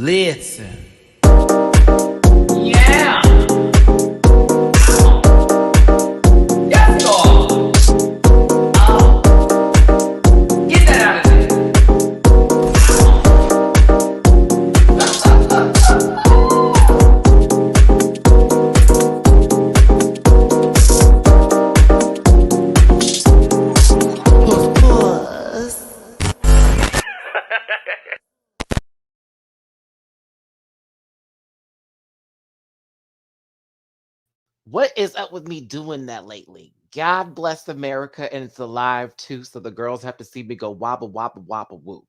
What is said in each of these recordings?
Listen. Yeah. Yes, Lord. Oh. Get that out of there. What is up with me doing that lately? God bless America, and it's alive too, so the girls have to see me go wobble, wobble, wobble, woo.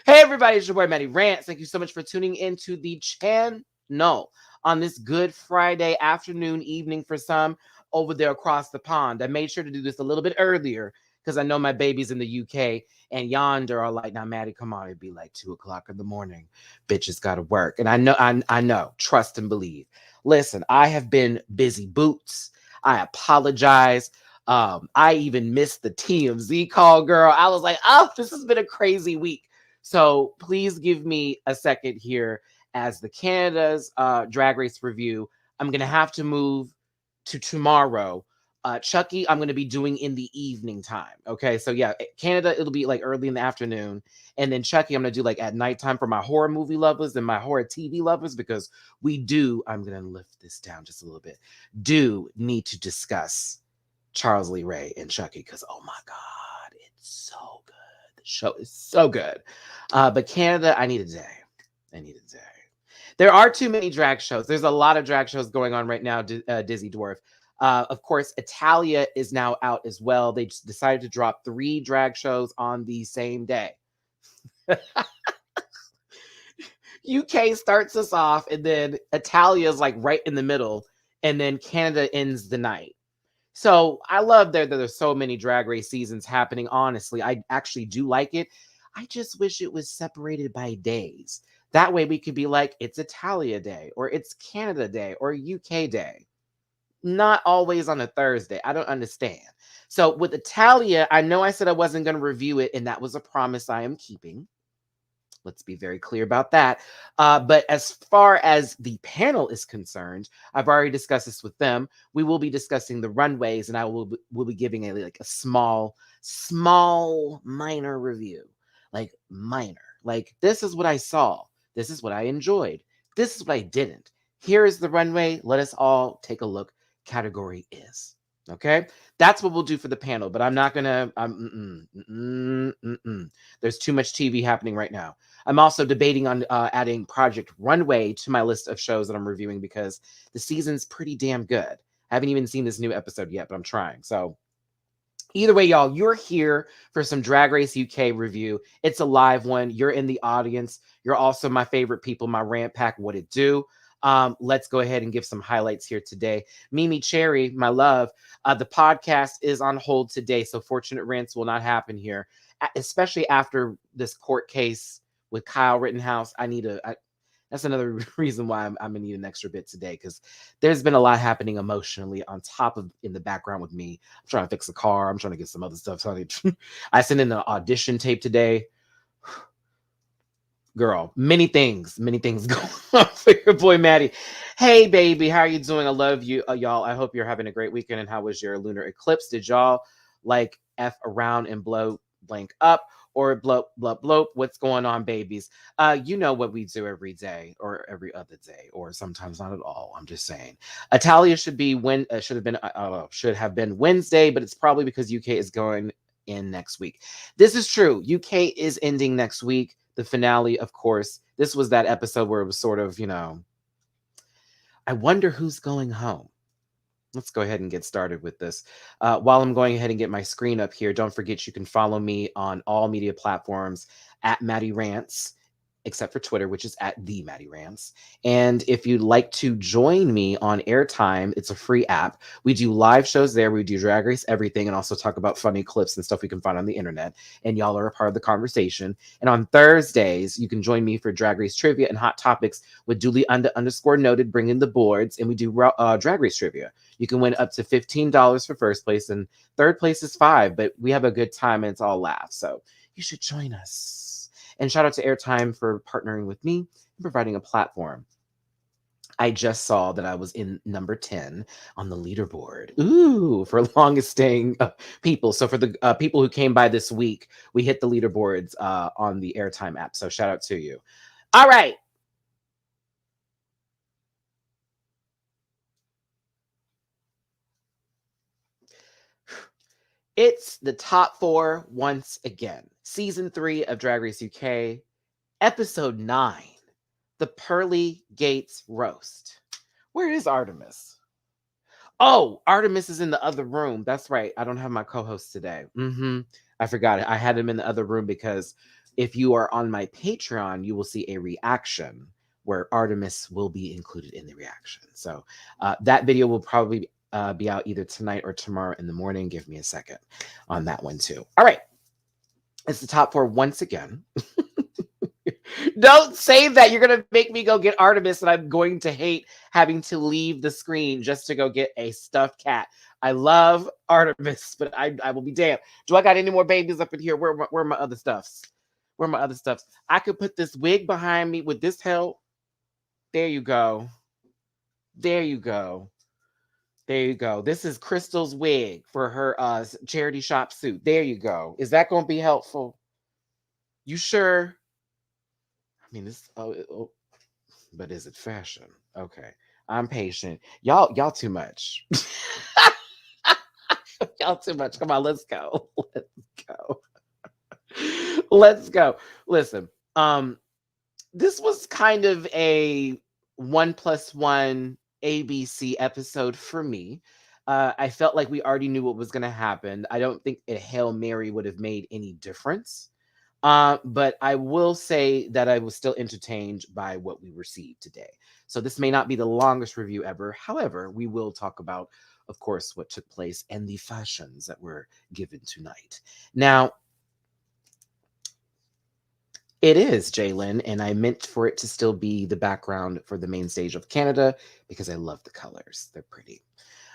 Hey, everybody, it's your boy, Matty Rants. Thank you so much for tuning into the channel on this good Friday afternoon, evening for some over there across the pond. I made sure to do this a little bit earlier because I know my babies in the UK and yonder are like, now, Maddie, come on, it'd be like 2 o'clock in the morning. Bitches got to work. And I know, trust and believe. Listen, I have been busy boots. I apologize. I even missed the TMZ call, girl. I was like, oh, this has been a crazy week. So please give me a second here as the Canada's Drag Race review. I'm going to have to move to tomorrow. Chucky, I'm going to be doing in the evening time. Okay. So yeah, Canada, it'll be like early in the afternoon. And then Chucky, I'm going to do like at nighttime for my horror movie lovers and my horror TV lovers, because I'm going to lift this down just a little bit, do need to discuss Charles Lee Ray and Chucky, because oh my God, it's so good. The show is so good. But Canada, I need a day. There are too many drag shows. There's a lot of drag shows going on right now, Dizzy Dwarf. Of course, Italia is now out as well. They just decided to drop 3 drag shows on the same day. UK starts us off, and then Italia is like right in the middle, and then Canada ends the night. So I love that there's so many drag race seasons happening. Honestly, I actually do like it. I just wish it was separated by days. That way we could be like, it's Italia Day, or it's Canada Day, or UK Day. Not always on a Thursday. I don't understand. So with Italia, I know I said I wasn't going to review it, and that was a promise I am keeping. Let's be very clear about that. But as far as the panel is concerned, I've already discussed this with them. We will be discussing the runways, and I will be giving a small, minor review. Like minor. Like, this is what I saw. This is what I enjoyed. This is what I didn't. Here is the runway. Let us all take a look. Category is. Okay? That's what we'll do for the panel, but I'm not going to... There's too much TV happening right now. I'm also debating on adding Project Runway to my list of shows that I'm reviewing, because the season's pretty damn good. I haven't even seen this new episode yet, but I'm trying. So either way, y'all, you're here for some Drag Race UK review. It's a live one. You're in the audience. You're also my favorite people, my rant pack. What it do? Let's go ahead and give some highlights here today. Mimi Cherry, my love, the podcast is on hold today, so Fortunate Rants will not happen here, especially after this court case with Kyle Rittenhouse. That's another reason why I'm gonna need an extra bit today, because there's been a lot happening emotionally on top of in the background with me. I'm trying to fix the car. I'm trying to get some other stuff. So I sent in an audition tape today. Girl, many things going on for your boy Matty. Hey, baby, how are you doing? I love you, y'all. I hope you're having a great weekend. And how was your lunar eclipse? Did y'all like F around and blow blank up, or blow, blow, blow? What's going on, babies? You know what we do every day, or every other day, or sometimes not at all. I'm just saying. Italia should have been Wednesday, but it's probably because UK is going in next week. This is true. UK is ending next week. The finale, of course. This was that episode where it was sort of, I wonder who's going home. Let's go ahead and get started with this. While I'm going ahead and get my screen up here, don't forget you can follow me on all media platforms at MattyRants, except for Twitter, which is at the Matty Rants. And if you'd like to join me on Airtime, it's a free app. We do live shows there. We do Drag Race everything, and also talk about funny clips and stuff we can find on the internet. And y'all are a part of the conversation. And on Thursdays, you can join me for Drag Race trivia and hot topics with Duly _ noted, bringing the boards. And we do Drag Race trivia. You can win up to $15 for first place, and third place is $5. But we have a good time, and it's all laughs. So you should join us. And shout out to Airtime for partnering with me and providing a platform. I just saw that I was in number 10 on the leaderboard. Ooh, for longest staying people. So for the people who came by this week, we hit the leaderboards on the Airtime app. So shout out to you. All right. It's the top 4 once again. Season 3 of Drag Race UK, Ep.9, the Pearly Gates Roast. Where is Artemis? Oh, Artemis is in the other room. That's right. I don't have my co-host today. I forgot it. I had him in the other room because if you are on my Patreon, you will see a reaction where Artemis will be included in the reaction. So that video will probably be out either tonight or tomorrow in the morning. Give me a second on that one too. All right. It's the top 4 once again. Don't say that. You're going to make me go get Artemis, and I'm going to hate having to leave the screen just to go get a stuffed cat. I love Artemis, but I will be damned. Do I got any more babies up in here? Where are my other stuffs? Where are my other stuffs? I could put this wig behind me with this help. There you go. There you go. There you go. This is Crystal's wig for her charity shop suit. There you go. Is that going to be helpful? You sure? I mean, this. But is it fashion? Okay, I'm patient. Y'all too much. Y'all too much. Come on, let's go. Let's go. Let's go. Listen, this was kind of a 1+1 ABC episode for me. I felt like we already knew what was going to happen. I don't think a Hail Mary would have made any difference. But I will say that I was still entertained by what we received today. So this may not be the longest review ever. However, we will talk about, of course, what took place and the fashions that were given tonight. Now, it is Jalen, and I meant for it to still be the background for the main stage of Canada because I love the colors. They're pretty.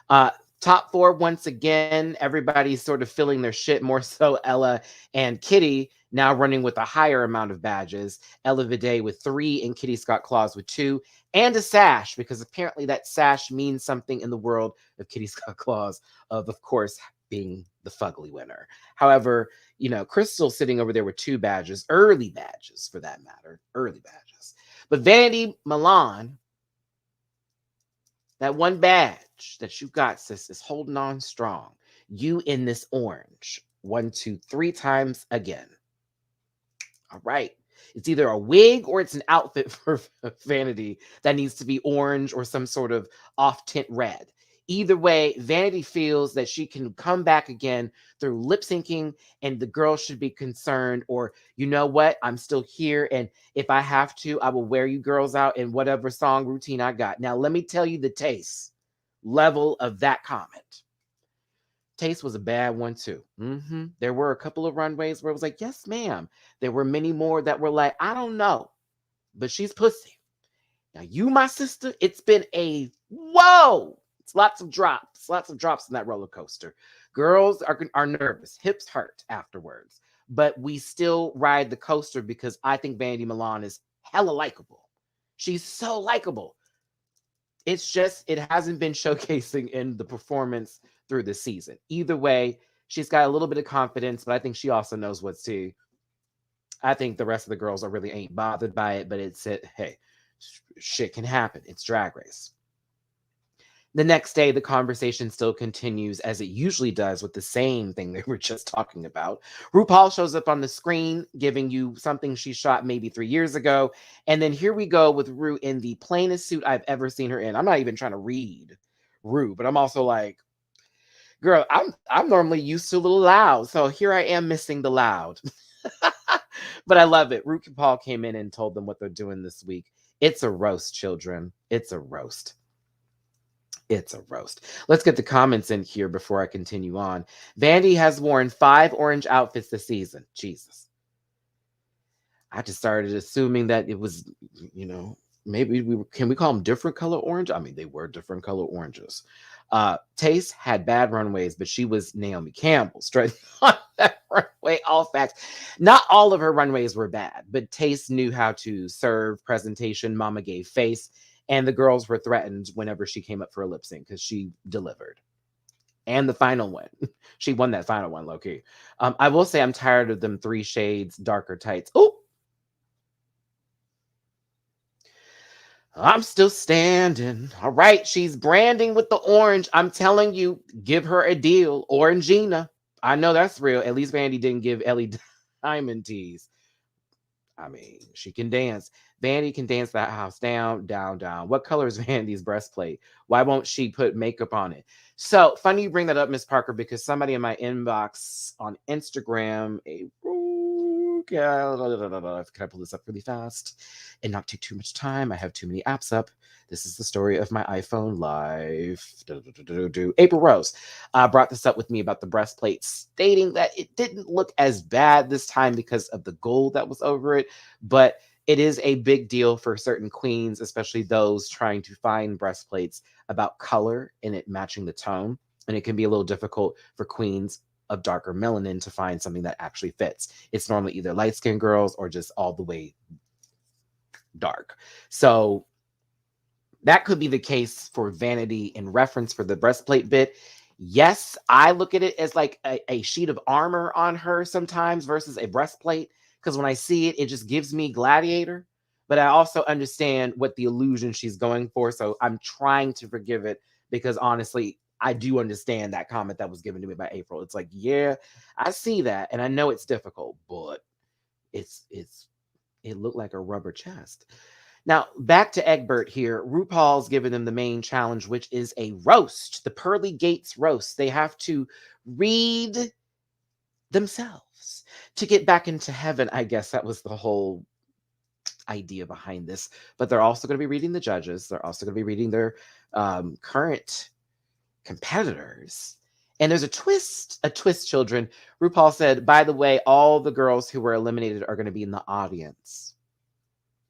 Top 4 once again. Everybody's sort of filling their shit, more so Ella and Kitty now running with a higher amount of badges. Ella Vidae with 3 and Kitty Scott Claus with 2, and a sash, because apparently that sash means something in the world of Kitty Scott Claus, of course, being the fugly winner. However, Crystal sitting over there with 2 badges, early badges for that matter, early badges. But Vanity Milan, that one badge that you got, sis, is holding on strong. You in this orange. 1, 2, 3 times again. All right. It's either a wig or it's an outfit for Vanity that needs to be orange or some sort of off-tint red. Either way, Vanity feels that she can come back again through lip syncing, and the girl should be concerned, or you know what? I'm still here, and if I have to, I will wear you girls out in whatever song routine I got. Now, let me tell you the taste level of that comment. Taste was a bad one too. There were a couple of runways where it was like, yes, ma'am. There were many more that were like, I don't know, but she's pussy. Now, you, my sister, it's been a whoa. It's lots of drops in that roller coaster. Girls are nervous. Hips hurt afterwards. But we still ride the coaster because I think Vanity Milan is hella likable. She's so likable. It's just, it hasn't been showcasing in the performance through the season. Either way, she's got a little bit of confidence, but I think she also knows what's to. I think the rest of the girls are really ain't bothered by it, but it's it. Hey, shit can happen. It's Drag Race. The next day, the conversation still continues as it usually does with the same thing they were just talking about. RuPaul shows up on the screen, giving you something she shot maybe 3 years ago. And then here we go with Ru in the plainest suit I've ever seen her in. I'm not even trying to read Ru, but I'm also like, girl, I'm normally used to a little loud. So here I am missing the loud. But I love it. RuPaul came in and told them what they're doing this week. It's a roast, children. It's a roast. It's a roast. Let's get the comments in here before I continue on. Vandy has worn 5 orange outfits this season. Jesus. I just started assuming that it was, maybe can we call them different color orange? I mean, they were different color oranges. Taste had bad runways, but she was Naomi Campbell straight on that runway. Wait, all facts. Not all of her runways were bad, but Taste knew how to serve presentation. Mama gave face, and the girls were threatened whenever she came up for a lip sync because she delivered. And the final one, she won that final one, low key. I will say I'm tired of them 3 shades darker tights. Oh, I'm still standing. All right, she's branding with the orange. I'm telling you, give her a deal. Orangina. I know that's real. At least Vandy didn't give Ellie diamond teas. I mean, she can dance. Vandy can dance that house down, down, down. What color is Vandy's breastplate? Why won't she put makeup on it? So funny you bring that up, Miss Parker, because somebody in my inbox on Instagram, can I pull this up really fast and not take too much time? I have too many apps up. This is the story of my iPhone life. April Rose brought this up with me about the breastplate, stating that it didn't look as bad this time because of the gold that was over it, but it is a big deal for certain queens, especially those trying to find breastplates about color and it matching the tone. And it can be a little difficult for queens of darker melanin to find something that actually fits. It's normally either light-skinned girls or just all the way dark. So that could be the case for Vanity in reference for the breastplate bit. Yes, I look at it as like a sheet of armor on her sometimes versus a breastplate, because when I see it, it just gives me gladiator. But I also understand what the illusion she's going for. So I'm trying to forgive it because honestly, I do understand that comment that was given to me by April. It's like, yeah, I see that. And I know it's difficult, but it looked like a rubber chest. Now, back to Egbert here. RuPaul's given them the main challenge, which is a roast, the Pearly Gates roast. They have to read themselves to get back into heaven. I guess that was the whole idea behind this. But they're also going to be reading the judges. They're also going to be reading their current competitors. And there's a twist, children. RuPaul said, by the way, all the girls who were eliminated are going to be in the audience.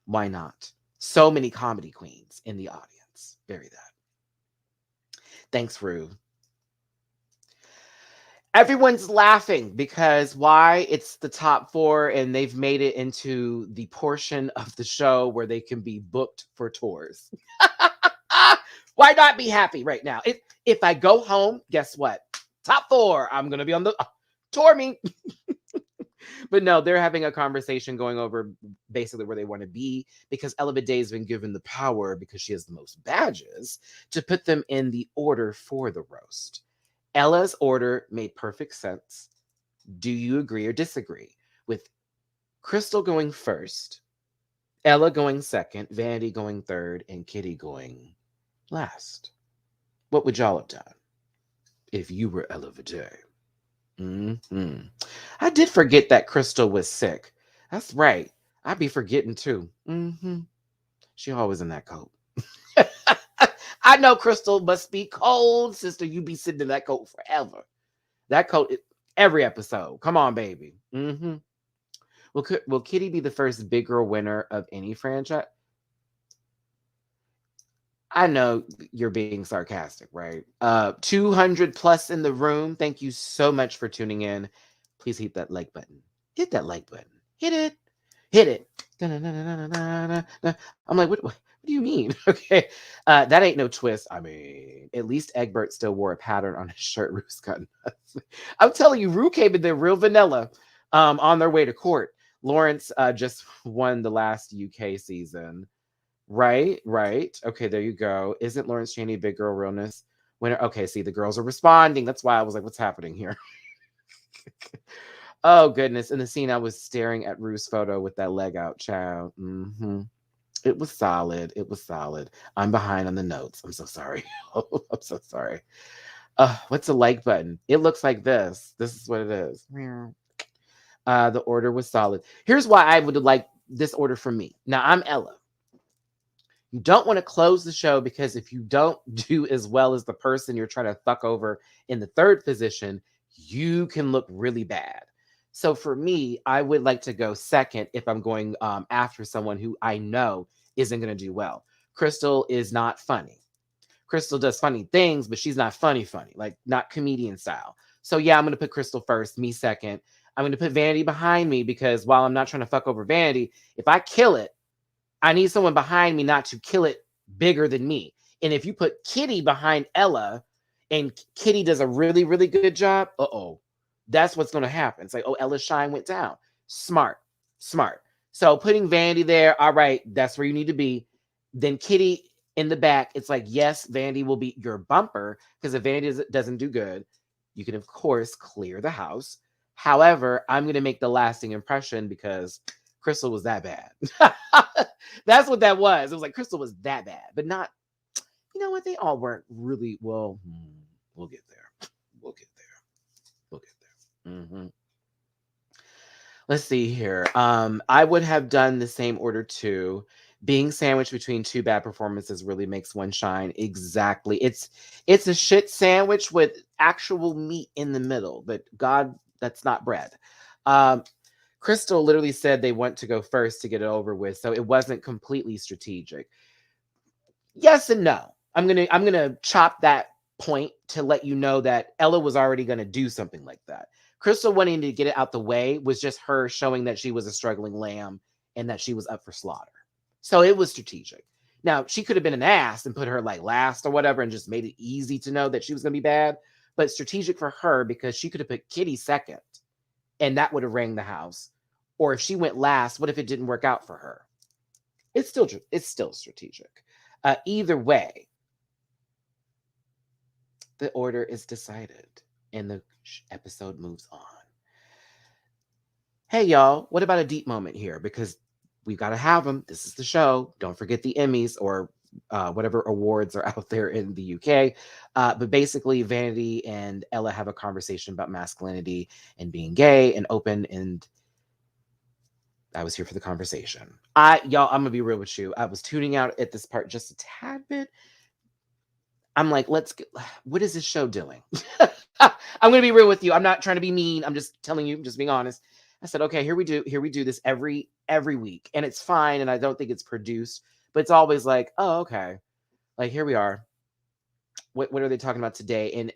Why not? So many comedy queens in the audience. Bury that. Thanks, Ru. Everyone's laughing because why? It's the top 4 and they've made it into the portion of the show where they can be booked for tours. Why not be happy right now? If I go home, guess what? Top 4, I'm going to be on the tour me. But no, they're having a conversation going over basically where they want to be because Ella Day has been given the power because she has the most badges to put them in the order for the roast. Ella's order made perfect sense. Do you agree or disagree with Crystal going first, Ella going second, Vanity going third, and Kitty going last? What would y'all have done if you were Ella Day? Mm-hmm. I did forget that Crystal was sick. That's right. I'd be forgetting too. Mm-hmm. She always in that coat. I know Crystal must be cold, sister. You be sitting in that coat forever. That coat, every episode. Come on, baby. Mm-hmm. Will Kitty be the first big girl winner of any franchise? I know you're being sarcastic, right? 200 plus in the room. Thank you so much for tuning in. Please hit that like button. Hit that like button. Hit it. Hit it. I'm like, what do you mean? Okay. That ain't no twist. I mean, at least Egbert still wore a pattern on his shirt. Rue's got nuts. I'm telling you, Rue came in there real vanilla on their way to court. Lawrence just won the last UK season. Right. Okay, there you go. Isn't Lawrence Chaney big girl realness winner? Okay, see, the girls are responding. That's why I was like, what's happening here? Oh, goodness. In the scene, I was staring at Rue's photo with that leg out, child. Mm-hmm. It was solid. I'm behind on the notes. I'm so sorry. I'm so sorry. What's a like button? It looks like this. This is what it is. The order was solid. Here's why I would like this order for me. Now, I'm Ella. You don't want to close the show because if you don't do as well as the person you're trying to fuck over in the third position, you can look really bad. So for me, I would like to go second if I'm going after someone who I know isn't going to do well. Crystal is not funny. Crystal does funny things, but she's not funny, like not comedian style. So yeah, I'm going to put Crystal first, me second. I'm going to put Vanity behind me because while I'm not trying to fuck over Vanity, if I kill it, I need someone behind me not to kill it bigger than me. And if you put Kitty behind Ella and Kitty does a really, really good job, that's what's going to happen. It's like, oh, Ella's shine went down. Smart, smart. So putting Vanity there, all right, that's where you need to be. Then Kitty in the back, it's like, yes, Vanity will be your bumper because if Vanity doesn't do good, you can, of course, clear the house. However, I'm going to make the lasting impression because Crystal was that bad. That's what that was. It was like Crystal was that bad, but not, you know what? They all weren't really, well, we'll get there. We'll get there. We'll get there. Let's see here. I would have done the same order too. Being sandwiched between two bad performances really makes one shine. Exactly. It's a shit sandwich with actual meat in the middle, but God, that's not bread. Crystal literally said they want to go first to get it over with, so it wasn't completely strategic. Yes and no. I'm gonna chop that point to let you know that Ella was already gonna do something like that. Crystal wanting to get it out the way was just her showing that she was a struggling lamb and that she was up for slaughter. So it was strategic. Now she could have been an ass and put her like last or whatever and just made it easy to know that she was gonna be bad, but strategic for her because she could have put Kitty second and that would have rang the house. Or if she went last, what if it didn't work out for her? It's still strategic. Either way, the order is decided and the episode moves on. Hey, y'all, what about a deep moment here? Because we got to have them. This is the show. Don't forget the Emmys or whatever awards are out there in the UK. But basically, Vanity and Ella have a conversation about masculinity and being gay and open, and I was here for the conversation. Y'all, I'm gonna be real with you. I was tuning out at this part just a tad bit. I'm like, what is this show doing? I'm gonna be real with you. I'm not trying to be mean. I'm just telling you, just being honest. I said, okay, here we do this every week, and it's fine. And I don't think it's produced, but it's always like, oh, okay, like here we are. What are they talking about today? And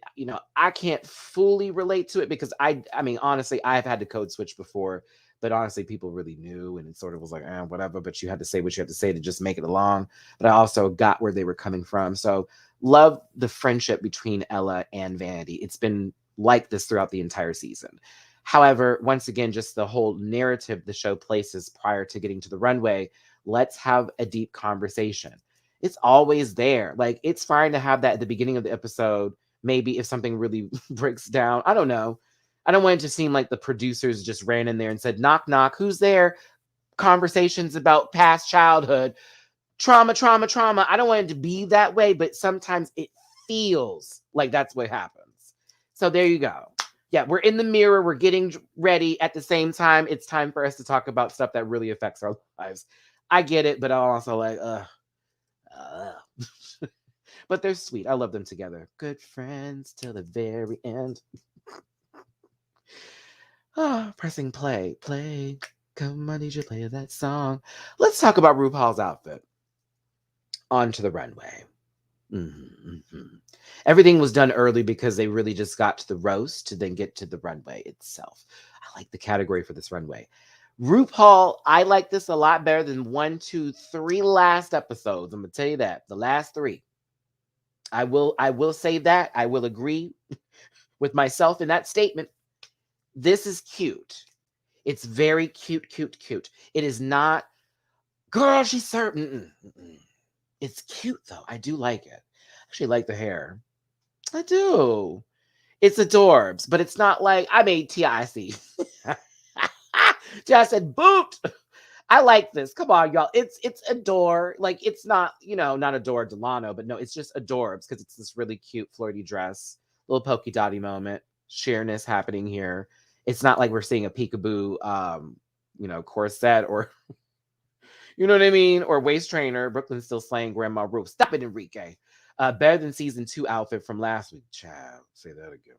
I can't fully relate to it because I mean, honestly, I've had to code switch before, but honestly, people really knew, and it sort of was like, whatever. But you had to say what you had to say to just make it along. But I also got where they were coming from. So love the friendship between Ella and Vanity. It's been like this throughout the entire season. However, once again, just the whole narrative the show places prior to getting to the runway, let's have a deep conversation. It's always there. Like, it's fine to have that at the beginning of the episode. Maybe if something really breaks down. I don't know. I don't want it to seem like the producers just ran in there and said, knock, knock, who's there? Conversations about past childhood, trauma, trauma, trauma. I don't want it to be that way, but sometimes it feels like that's what happens. So there you go. Yeah, we're in the mirror. We're getting ready. At the same time, it's time for us to talk about stuff that really affects our lives. I get it, but I'm also like, but they're sweet. I love them together. Good friends till the very end. Pressing play. Come on, need you play that song. Let's talk about RuPaul's outfit. Onto the runway. Everything was done early because they really just got to the roast to then get to the runway itself. I like the category for this runway. RuPaul, I like this a lot better than 1, 2, 3 last episodes. I'm gonna tell you that. The last 3. I will say that. I will agree with myself in that statement. This is cute. It's very cute. It is not, girl, she's certain. It's cute though. I do like it. I actually like the hair. I do. It's adorbs, but it's not like I made TIC. T.I. said boot. I like this. Come on, y'all. It's adore. Like, it's not, not adore Delano, but no, it's just adorbs because it's this really cute flirty dress, little pokey dotty moment, sheerness happening here. It's not like we're seeing a peekaboo, corset or, you know what I mean? Or waist trainer. Brooklyn's still slaying Grandma Ruth. Stop it, Enrique. Better than season 2 outfit from last week. Child, say that again,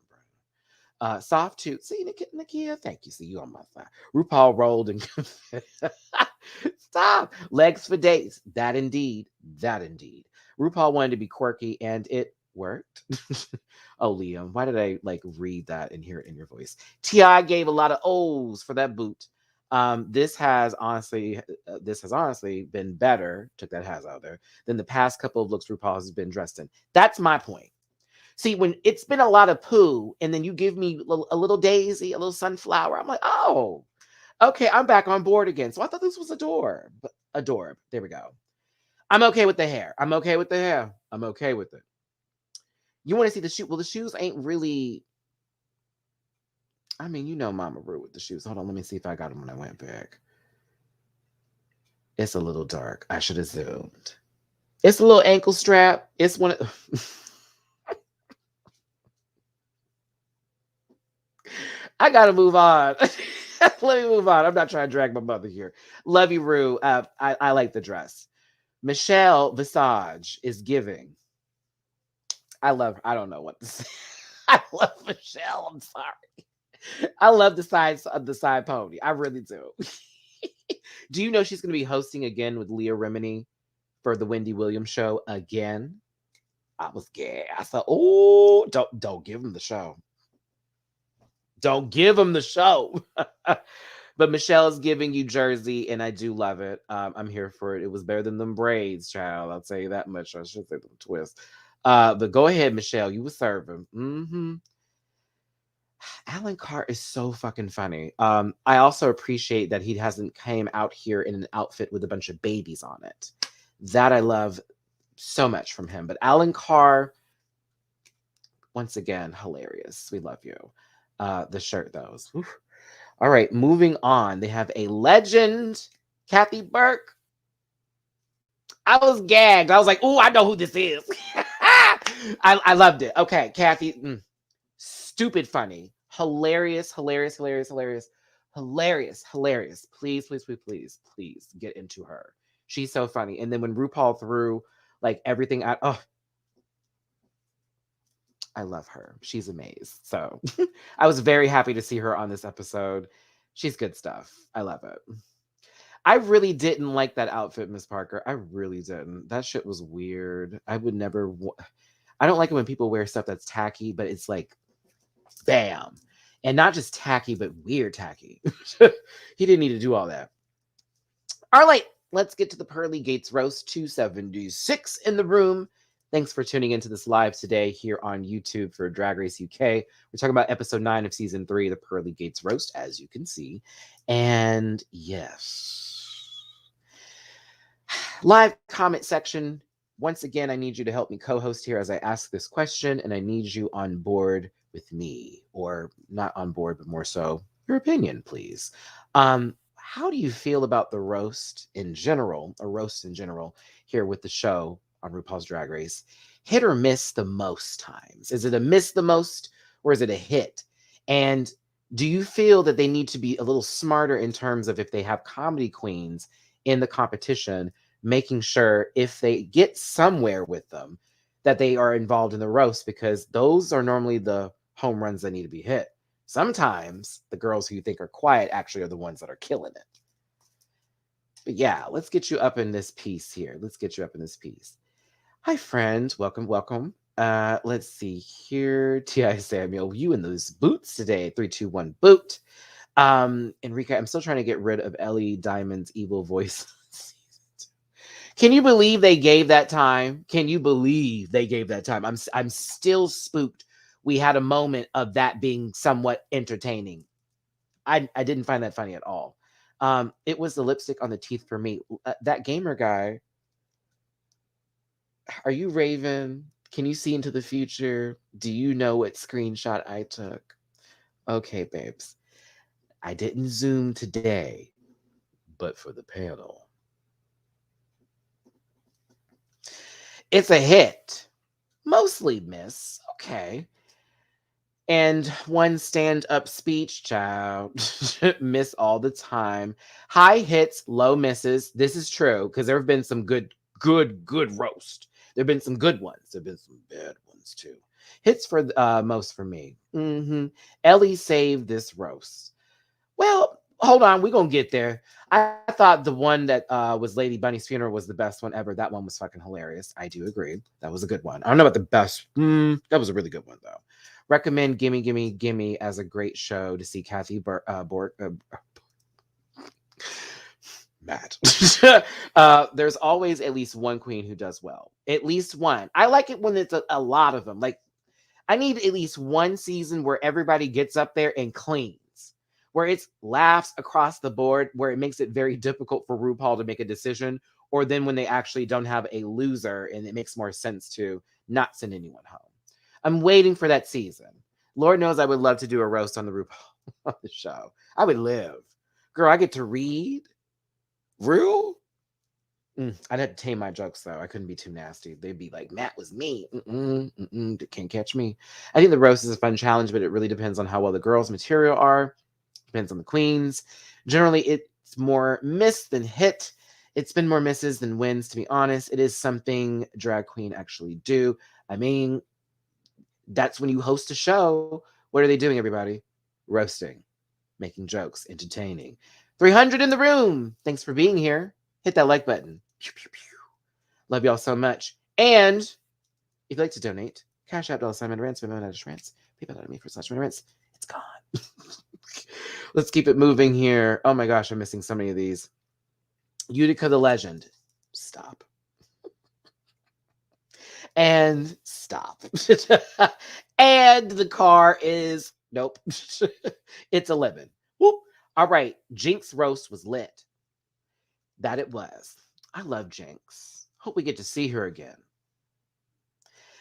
Brian. Soft too. See, Nakia, thank you. See you on my side. RuPaul rolled and stop. Legs for days. That indeed. RuPaul wanted to be quirky, and it worked. Oh, Liam, why did I like read that and hear it in your voice? Ti gave a lot of O's for that boot. This has honestly been better. Took that has out there than the past couple of looks RuPaul has been dressed in. That's my point. See, when it's been a lot of poo, and then you give me a little daisy, a little sunflower, I'm like, oh, okay, I'm back on board again. So I thought this was adorable. Adorable. There we go. I'm okay with the hair. I'm okay with the hair. I'm okay with it. You want to see the shoe? Well, the shoes ain't really. I mean, you know, Mama Ru with the shoes. Hold on, let me see if I got them when I went back. It's a little dark. I should have zoomed. It's a little ankle strap. It's one of. I gotta move on. Let me move on. I'm not trying to drag my mother here. Love you, Rue. I like the dress. Michelle Visage is giving. I don't know what to say. I love Michelle. I'm sorry. I love the side pony. I really do. Do you know she's going to be hosting again with Leah Remini for the Wendy Williams show again? I was gay. I thought, oh, don't give him the show. Don't give him the show. But Michelle is giving you Jersey, and I do love it. I'm here for it. It was better than them braids, child. I'll tell you that much. I should say the twist. But go ahead, Michelle. You were serving. Mm-hmm. Alan Carr is so fucking funny. I also appreciate that he hasn't came out here in an outfit with a bunch of babies on it. That I love so much from him. But Alan Carr, once again, hilarious. We love you. The shirt, though. Oof. All right, moving on. They have a legend, Kathy Burke. I was gagged. I was like, "Ooh, I know who this is." I loved it. Okay, Kathy, stupid funny, hilarious. Please get into her. She's so funny. And then when RuPaul threw like everything out, oh, I love her. She's amazing. So I was very happy to see her on this episode. She's good stuff. I love it. I really didn't like that outfit, Miss Parker. I really didn't. That shit was weird. I would never. I don't like it when people wear stuff that's tacky, but it's like, bam. And not just tacky, but weird tacky. He didn't need to do all that. All right, let's get to the Pearly Gates Roast 276 in the room. Thanks for tuning into this live today here on YouTube for Drag Race UK. We're talking about episode 9 of season 3, the Pearly Gates Roast, as you can see. And yes, live comment section. Once again, I need you to help me co-host here as I ask this question, and I need you on board with me, or not on board, but more so your opinion, please. How do you feel about the roast in general, a roast in general, here with the show on RuPaul's Drag Race? Hit or miss the most times? Is it a miss the most, or is it a hit? And do you feel that they need to be a little smarter in terms of if they have comedy queens in the competition, making sure if they get somewhere with them that they are involved in the roast, because those are normally the home runs that need to be hit. Sometimes the girls who you think are quiet actually are the ones that are killing it. But yeah, let's get you up in this piece here. Hi, friend. Welcome. Let's see here. T.I. Samuel, you in those boots today. 3, 2, 1, boot. Enrique, I'm still trying to get rid of Ellie Diamond's evil voice. Can you believe they gave that time? I'm still spooked. We had a moment of that being somewhat entertaining. I didn't find that funny at all. It was the lipstick on the teeth for me. That gamer guy. Are you Raven? Can you see into the future? Do you know what screenshot I took? Okay, babes. I didn't zoom today, but for the panel. It's a hit. Mostly miss. Okay. And one stand-up speech, child. Miss all the time. High hits, low misses. This is true, because there have been some good roast. There have been some good ones. There have been some bad ones, too. Hits for most for me. Ellie saved this roast. Well, Hold on, we're gonna get there. I thought the one that was Lady Bunny's funeral was the best one ever. That one was fucking hilarious. I do agree. That was a good one. I don't know about the best. That was a really good one though. Recommend Gimme Gimme Gimme as a great show to see Kathy Matt. There's always at least one queen who does well. At least one. I like it when it's a lot of them. Like I need at least one season where everybody gets up there and cleans, where it's laughs across the board, where it makes it very difficult for RuPaul to make a decision, or then when they actually don't have a loser and it makes more sense to not send anyone home. I'm waiting for that season. Lord knows I would love to do a roast on the RuPaul on the show. I would live. Girl, I get to read. Real? I'd have to tame my jokes though. I couldn't be too nasty. They'd be like, Matt was me. Can't catch me. I think the roast is a fun challenge, but it really depends on how well the girls' material are. Depends on the queens. Generally, it's more miss than hit. It's been more misses than wins, to be honest. It is something drag queen actually do. I mean, that's when you host a show. What are they doing, everybody? Roasting, making jokes, entertaining. 300 in the room. Thanks for being here. Hit that like button. Pew, pew, pew. Love y'all so much. And if you'd like to donate, Cash App $MattyRants, Venmo MattyRants, PayPal.me/MattyRants. It's gone. Let's keep it moving here. Oh my gosh, I'm missing so many of these. Utica the Legend. Stop. And stop. And the car is nope. It's a lemon. Whoop. All right. Jinx roast was lit. That it was. I love Jinx. Hope we get to see her again.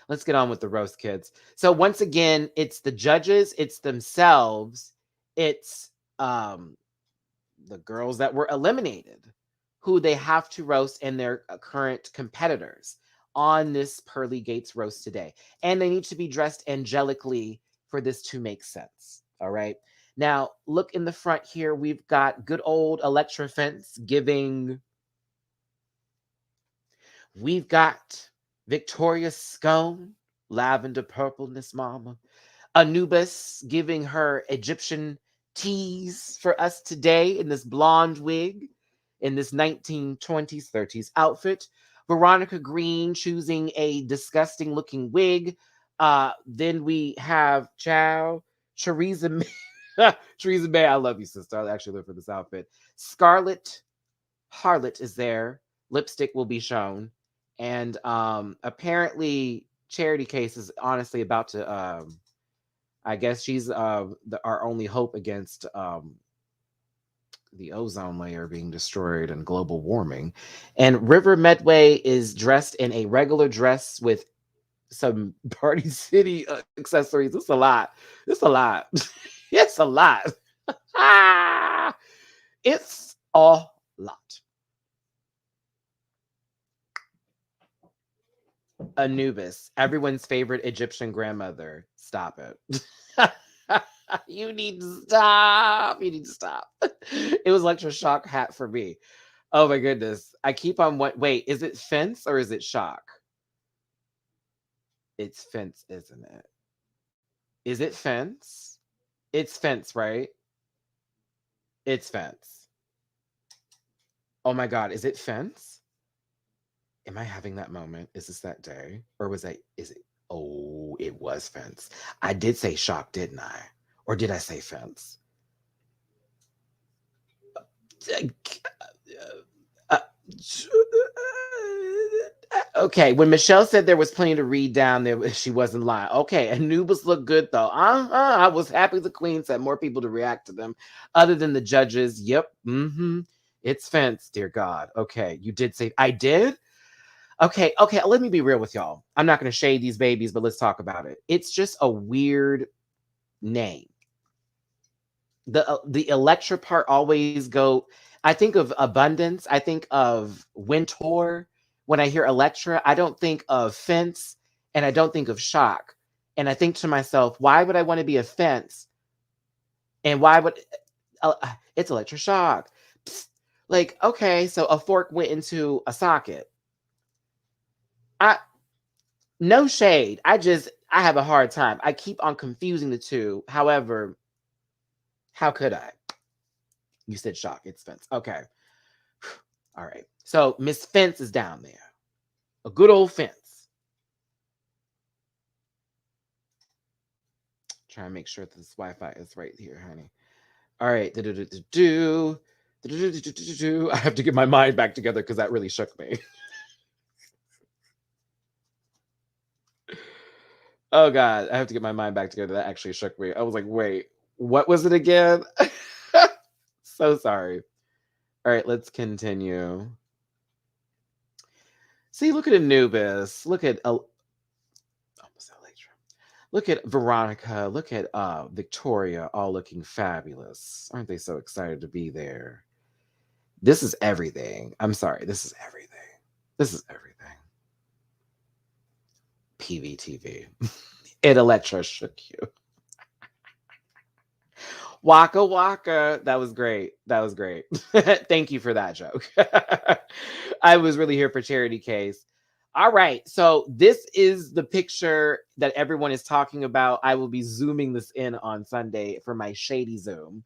Let's get on with the roast, kids. So once again, it's the judges, it's themselves, it's the girls that were eliminated who they have to roast and their current competitors on this Pearly Gates roast today. And they need to be dressed angelically for this to make sense. All right. Now, look in the front here. We've got good old Electra Fence giving. We've got Victoria Scone, lavender purpleness, mama. Anubis giving her Egyptian tease for us today in this blonde wig, in this 1920s, 30s outfit. Veronica Green choosing a disgusting looking wig. Then we have Theresa May. Theresa May, I love you, sister. I actually live for this outfit. Scarlet Harlot is there. Lipstick will be shown. And apparently Charity Case is honestly about to I guess she's our only hope against the ozone layer being destroyed and global warming. And River Medway is dressed in a regular dress with some Party City accessories. It's a lot. It's a lot. It's a lot. It's a lot. Anubis, everyone's favorite Egyptian grandmother. Stop it. You need to stop. You need to stop. It was electroshock hat for me. Oh my goodness. I keep on what wait, is it fence or is it shock? It's fence, isn't it? Is it fence? It's fence, right? It's fence. Oh my god, is it fence? Am I having that moment? Is this that day? Or was I is it oh, it was fence. I did say shock, didn't I? Or did I say fence? Uh, okay, when Michelle said there was plenty to read down there, she wasn't lying. Okay, Anubis looked good though. I was happy the queens had more people to react to them, other than the judges. Yep, it's fence, dear God. Okay, you did say I did. Okay. Let me be real with y'all. I'm not going to shade these babies, but let's talk about it. It's just a weird name. The Electra part always go. I think of abundance. I think of Wintour. When I hear Electra, I don't think of fence, and I don't think of shock. And I think to myself, why would I want to be a fence? And why would it's Electra shock? Psst. Like, okay, so a fork went into a socket. I no shade. I have a hard time. I keep on confusing the two. However, how could I? You said shock. It's Fence. Okay. All right. So Miss Fence is down there. A good old Fence. Try and make sure that this Wi-Fi is right here, honey. All right. Do. I have to get my mind back together because that really shook me. Oh God, I have to get my mind back together. That actually shook me. I was like, wait, what was it again? So sorry. All right, let's continue. See, look at Anubis. Look at look at Veronica. Look at Victoria, all looking fabulous. Aren't they so excited to be there? This is everything. I'm sorry. This is everything. This is everything. PVTV. It Electra shook you. Waka Waka. That was great. That was great. Thank you for that joke. I was really here for charity case. All right. So this is the picture that everyone is talking about. I will be zooming this in on Sunday for my shady Zoom.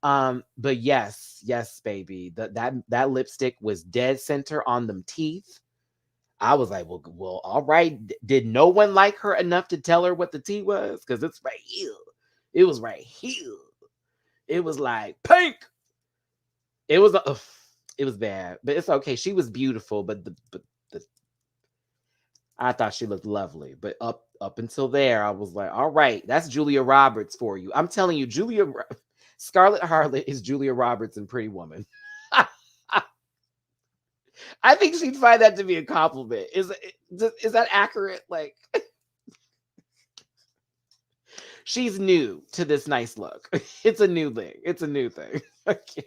But yes, baby. That lipstick was dead center on them teeth. I was like, well, all right. Did no one like her enough to tell her what the tea was? Because it's right here. It was right here. It was like pink. It was it was bad, but it's okay. She was beautiful, but the I thought she looked lovely. But up until there, I was like, all right, that's Julia Roberts for you. I'm telling you, Scarlett Harlot is Julia Roberts in Pretty Woman. I think she'd find that to be a compliment. Is that accurate? Like, she's new to this nice look. It's a new thing. It's a new thing. Okay.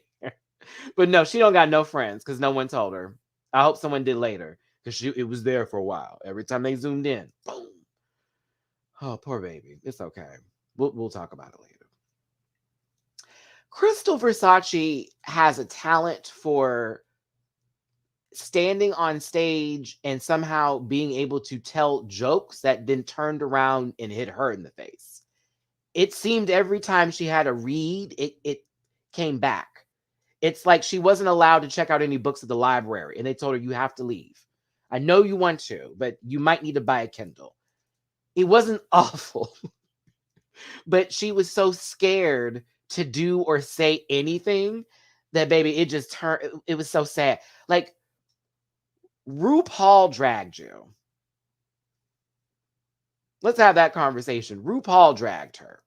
But no, she don't got no friends because no one told her. I hope someone did later because it was there for a while. Every time they zoomed in, boom. Oh, poor baby. It's okay. We'll talk about it later. Crystal Versace has a talent for standing on stage and somehow being able to tell jokes that then turned around and hit her in the face. It seemed every time she had a read, it came back. It's like she wasn't allowed to check out any books at the library, and they told her, you have to leave. I know you want to, but you might need to buy a Kindle. It wasn't awful, but she was so scared to do or say anything that, baby, it just turned, it was so sad. Like, RuPaul dragged you. Let's have that conversation. RuPaul dragged her.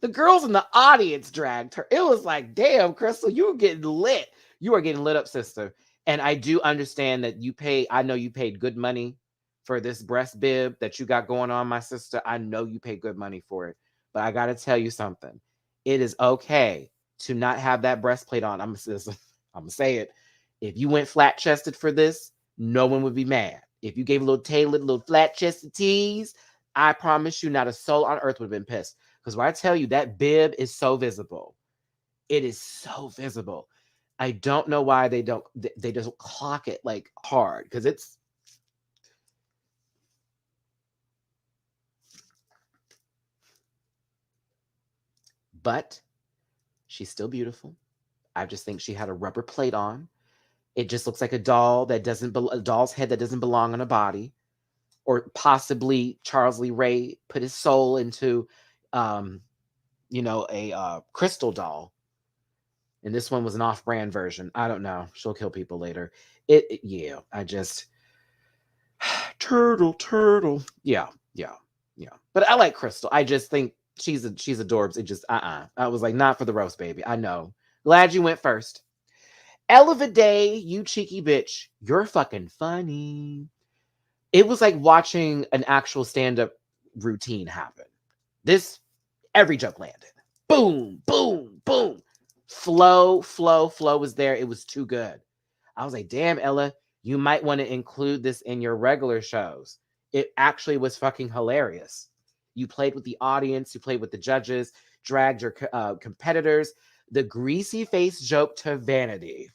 The girls in the audience dragged her. It was like, damn, Crystal, you were getting lit. You are getting lit up, sister. And I do understand that I know you paid good money for this breast bib that you got going on, my sister. I know you paid good money for it. But I got to tell you something. It is okay to not have that breastplate on. I'm going to say it. If you went flat chested for this, no one would be mad. If you gave a little tailored, little flat chested tease, I promise you, not a soul on earth would have been pissed. Because when I tell you that bib is so visible, it is so visible. I don't know why they just clock it like hard because it's. But she's still beautiful. I just think she had a rubber plate on. It just looks like a doll's head that doesn't belong on a body, or possibly Charles Lee Ray put his soul into, a crystal doll. And this one was an off-brand version. I don't know. She'll kill people later. Yeah. I just turtle. Yeah. But I like Crystal. I just think she's adorbs. It just I was like, not for the roast, baby. I know. Glad you went first. Ella Day, you cheeky bitch. You're fucking funny. It was like watching an actual stand-up routine happen. Every joke landed. Boom, boom, boom. Flow was there. It was too good. I was like, damn, Ella, you might want to include this in your regular shows. It actually was fucking hilarious. You played with the audience, you played with the judges, dragged your competitors. The greasy face joke to Vanity.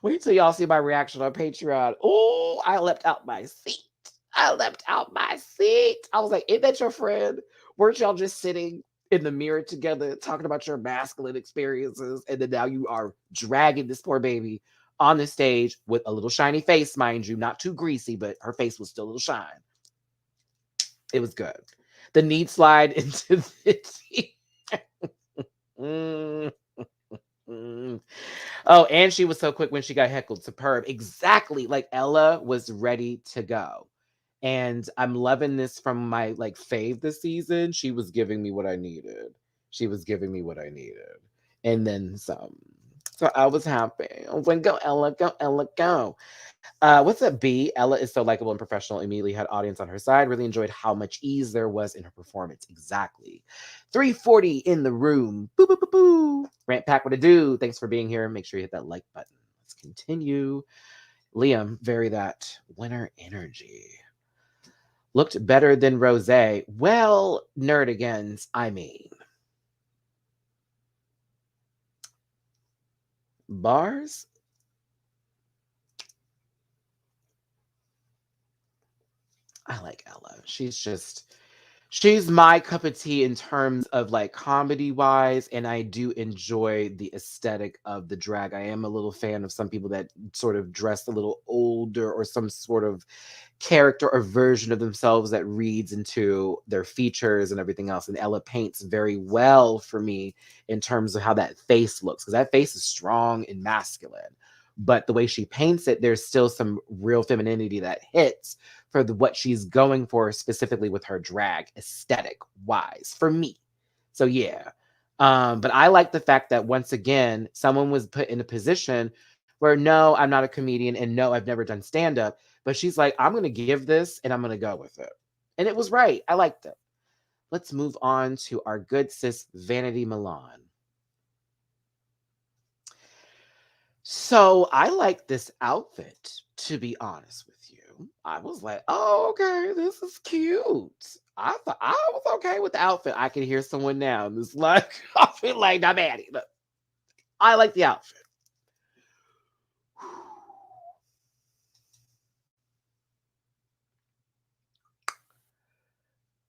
Wait till y'all see my reaction on Patreon. Oh, I leapt out my seat. I leapt out my seat. I was like, "Isn't that your friend? Weren't y'all just sitting in the mirror together talking about your masculine experiences? And then now you are dragging this poor baby on the stage with a little shiny face, mind you, not too greasy, but her face was still a little shine. It was good. The knee slide into the Mm, mm. Oh, and she was so quick when she got heckled. Superb. Exactly. Like Ella was ready to go. And I'm loving this from my like fave this season. She was giving me what I needed. She was giving me what I needed. And then some. So I was happy. I was like, go Ella, go Ella, go. What's up, B? Ella is so likable and professional. Immediately had audience on her side. Really enjoyed how much ease there was in her performance. Exactly. 340 in the room. Boo, boo, boo, boo. Rant Pack, what to do? Thanks for being here. Make sure you hit that like button. Let's continue. Liam, very that winner energy. Looked better than Rose. Well, nerdigans, I mean. Bars? I like Ella. She's my cup of tea in terms of like comedy wise, and I do enjoy the aesthetic of the drag. I am a little fan of some people that sort of dress a little older or some sort of character or version of themselves that reads into their features and everything else. And Ella paints very well for me in terms of how that face looks, because that face is strong and masculine. But the way she paints it, there's still some real femininity that hits for what she's going for, specifically with her drag aesthetic wise for me. So yeah. But I like the fact that once again, someone was put in a position where no, I'm not a comedian and no, I've never done stand up. But she's like, I'm going to give this and I'm going to go with it. And it was right. I liked it. Let's move on to our good sis, Vanity Milan. So I like this outfit, to be honest with you. I was like, oh, okay, this is cute. I thought I was okay with the outfit. I can hear someone now. And it's like, I feel like not Maddie, but I like the outfit.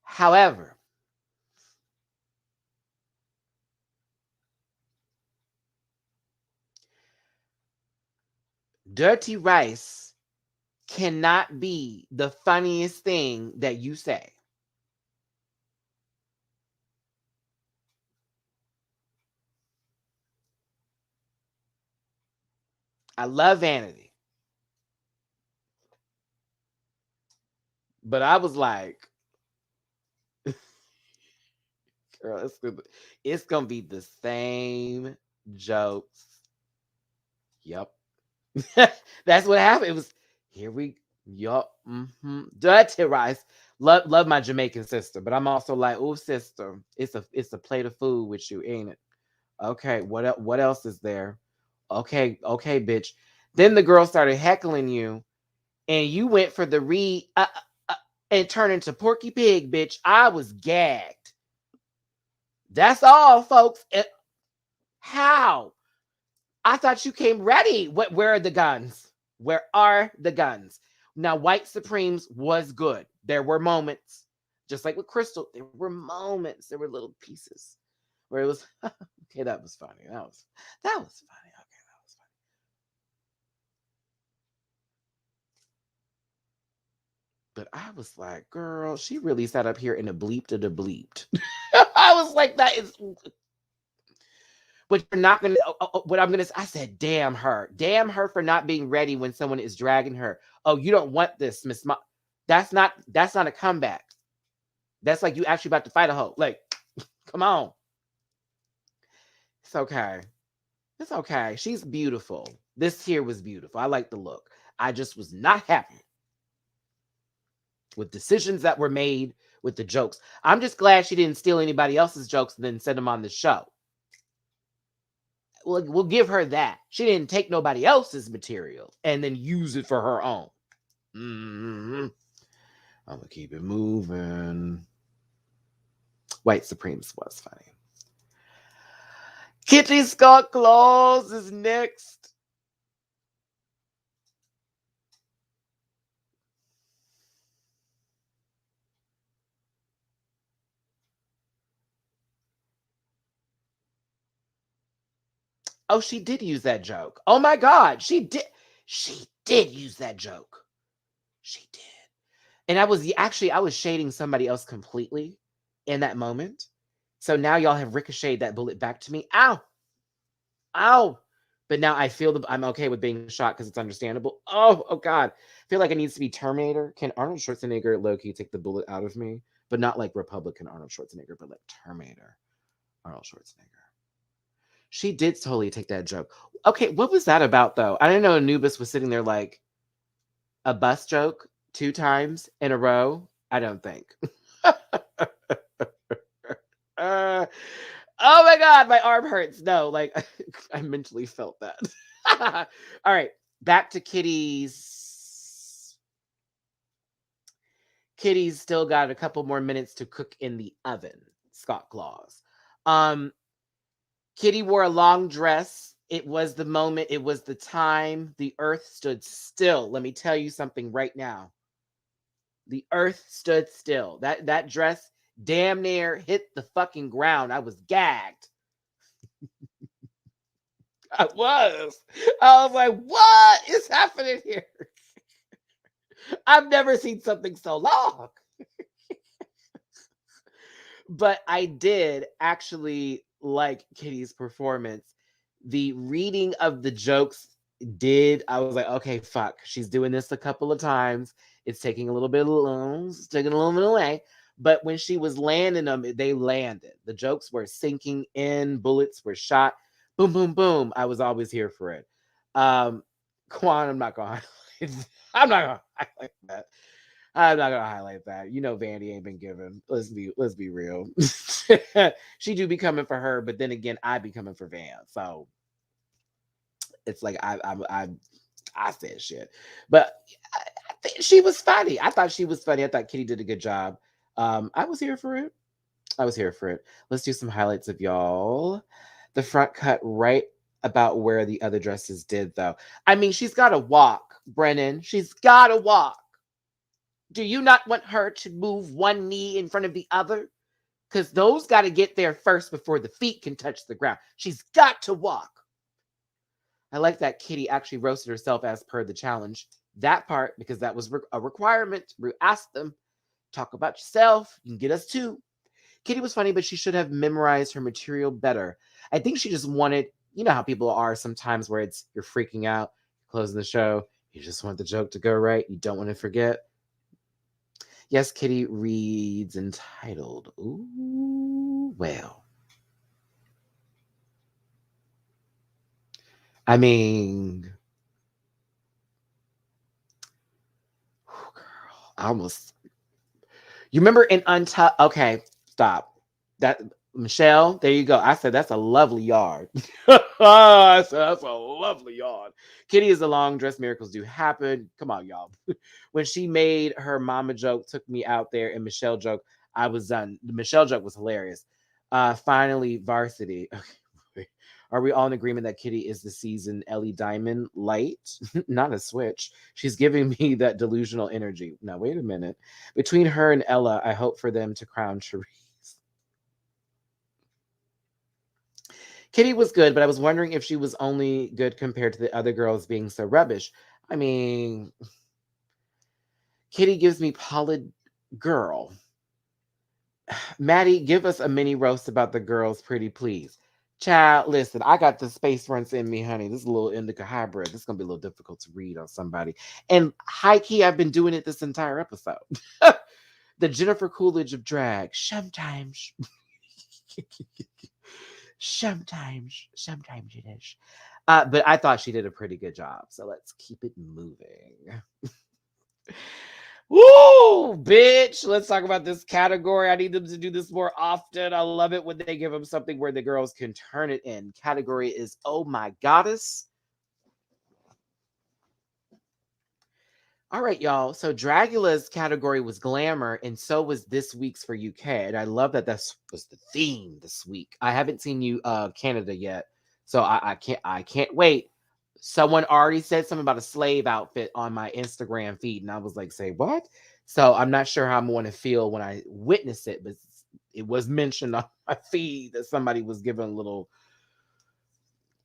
However, dirty rice cannot be the funniest thing that you say. I love Vanity, but I was like, girl, it's gonna be the same jokes. Yep. That's what happened. It was here we yup. Dirty rice. Love my Jamaican sister, but I'm also like, oh sister, it's a plate of food with you, ain't it? Okay, what else is there? Okay, bitch. Then the girl started heckling you, and you went for the read and turned into Porky Pig, bitch. I was gagged. That's all, folks. How? I thought you came ready. Where are the guns? Where are the guns? Now, White Supremes was good. There were moments, just like with Crystal, there were moments, there were little pieces where it was, okay, that was funny. That was funny. Okay, that was funny. But I was like, girl, she really sat up here and a bleeped and a bleeped. I was like, that is but you're not gonna. What I'm gonna. I said, damn her for not being ready when someone is dragging her. Oh, you don't want this, Miss. That's not. That's not a comeback. That's like you actually about to fight a hoe. Like, come on. It's okay. It's okay. She's beautiful. This here was beautiful. I like the look. I just was not happy with decisions that were made with the jokes. I'm just glad she didn't steal anybody else's jokes and then send them on the show. We'll give her that. She didn't take nobody else's material and then use it for her own. I'm gonna keep it moving. White Supremes was funny. Kitty Scott Claus is next. Oh, she did use that joke. Oh my God. She did use that joke. She did. And I was shading somebody else completely in that moment. So now y'all have ricocheted that bullet back to me. Ow. Ow. But now I feel I'm okay with being shot because it's understandable. Oh God. I feel like it needs to be Terminator. Can Arnold Schwarzenegger low-key take the bullet out of me? But not like Republican Arnold Schwarzenegger, but like Terminator Arnold Schwarzenegger. She did totally take that joke. Okay, what was that about though? I didn't know Anubis was sitting there like a bus joke 2 times in a row. I don't think. Uh, oh my God, my arm hurts. No, like I mentally felt that. All right, back to Kitty's. Kitty's still got a couple more minutes to cook in the oven. Scott Claus. Um, Kitty wore a long dress. It was the moment. It was the time. The earth stood still. Let me tell you something right now. The earth stood still. That dress damn near hit the fucking ground. I was gagged. I was. I was like, what is happening here? I've never seen something so long. But I did actually like Kitty's performance. The reading of the jokes I was like, okay, fuck. She's doing this a couple of times. It's taking a little bit of, it's taking a little bit away. But when she was landing them, they landed. The jokes were sinking in, bullets were shot. Boom, boom, boom. I was always here for it. Quan, I'm not going to I'm not going to highlight that. I'm not gonna highlight that. You know, Vandy ain't been given. Let's be real. She do be coming for her, but then again, I be coming for Van. So it's like I said shit, but I think she was funny. I thought she was funny. I thought Kitty did a good job. I was here for it. I was here for it. Let's do some highlights of y'all. The front cut right about where the other dresses did, though. I mean, she's got to walk, Brennan. She's got to walk. Do you not want her to move one knee in front of the other? Because those got to get there first before the feet can touch the ground. She's got to walk. I like that Kitty actually roasted herself as per the challenge. That part, because that was a requirement. We asked them, talk about yourself. You can get us too. Kitty was funny, but she should have memorized her material better. I think she just wanted, you know how people are sometimes where it's you're freaking out, closing the show. You just want the joke to go right. You don't want to forget. Yes, Kitty reads entitled. Ooh, well. I mean, girl, I almost. You remember in Untucked? Okay, stop. That Michelle, there you go. I said that's a lovely yard. I said that's a lovely yard. Kitty is a long dress. Miracles do happen. Come on, y'all. When she made her mama joke, took me out there, and Michelle joke, I was done. The Michelle joke was hilarious. Finally, varsity. Okay. Are we all in agreement that Kitty is the seasoned Ellie Diamond light? Not a switch. She's giving me that delusional energy. Now, wait a minute. Between her and Ella, I hope for them to crown Cherise. Kitty was good, but I was wondering if she was only good compared to the other girls being so rubbish. I mean, Kitty gives me Polid girl. Matty, give us a mini roast about the girls, pretty please. Child, listen, I got the space fronts in me, honey. This is a little indica hybrid. This is gonna be a little difficult to read on somebody. And high key, I've been doing it this entire episode. The Jennifer Coolidge of drag. Sometimes. Sometimes it is. But I thought she did a pretty good job. So let's keep it moving. Woo, bitch. Let's talk about this category. I need them to do this more often. I love it when they give them something where the girls can turn it in. Category is Oh My Goddess. All right, y'all. So Dragula's category was glamour, and so was this week's for UK. And I love that that was the theme this week. I haven't seen you Canada yet, so I can't wait. Someone already said something about a slave outfit on my Instagram feed, and I was like, say what? So I'm not sure how I'm going to feel when I witness it, but it was mentioned on my feed that somebody was giving a little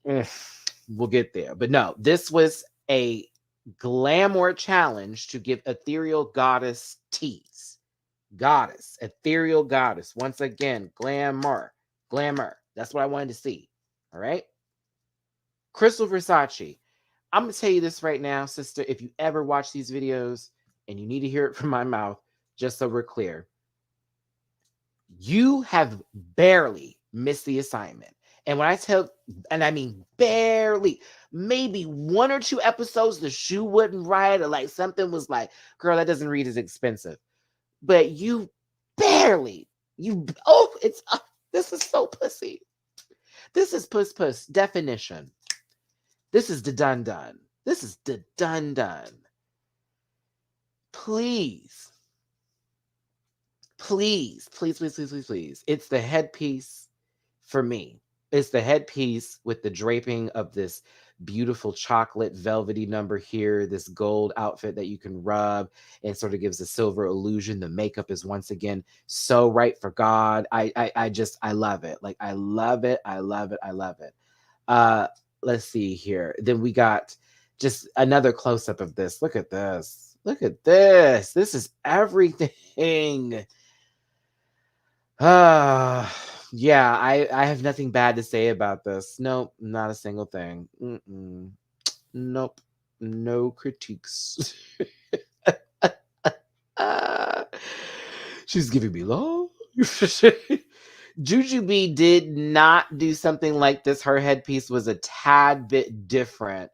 We'll get there. But no, this was a glamour challenge to give ethereal goddess tease. Goddess, ethereal goddess. Once again, glamour, glamour. That's what I wanted to see. All right. Crystal Versace. I'm going to tell you this right now, sister. If you ever watch these videos and you need to hear it from my mouth, just so we're clear, you have barely missed the assignment. And when I tell, and I mean barely, maybe one or two episodes, the shoe wouldn't ride, or like something was like, girl, that doesn't read as expensive. But you barely, it's, this is so pussy. This is puss definition. This is the dun dun. This is the dun dun. Please, please, please, please, please, please, please. It's the headpiece for me. It's the headpiece with the draping of this beautiful chocolate velvety number here, this gold outfit that you can rub and sort of gives a silver illusion. The makeup is once again so right for God. I love it. Like I love it. I love it. I love it. Uh let's see here. Then we got just another close up of this. Look at this. Look at this. This is everything. Yeah, I have nothing bad to say about this. Nope, not a single thing. Nope, no critiques. Ah, she's giving me love. Jujubee did not do something like this. Her headpiece was a tad bit different.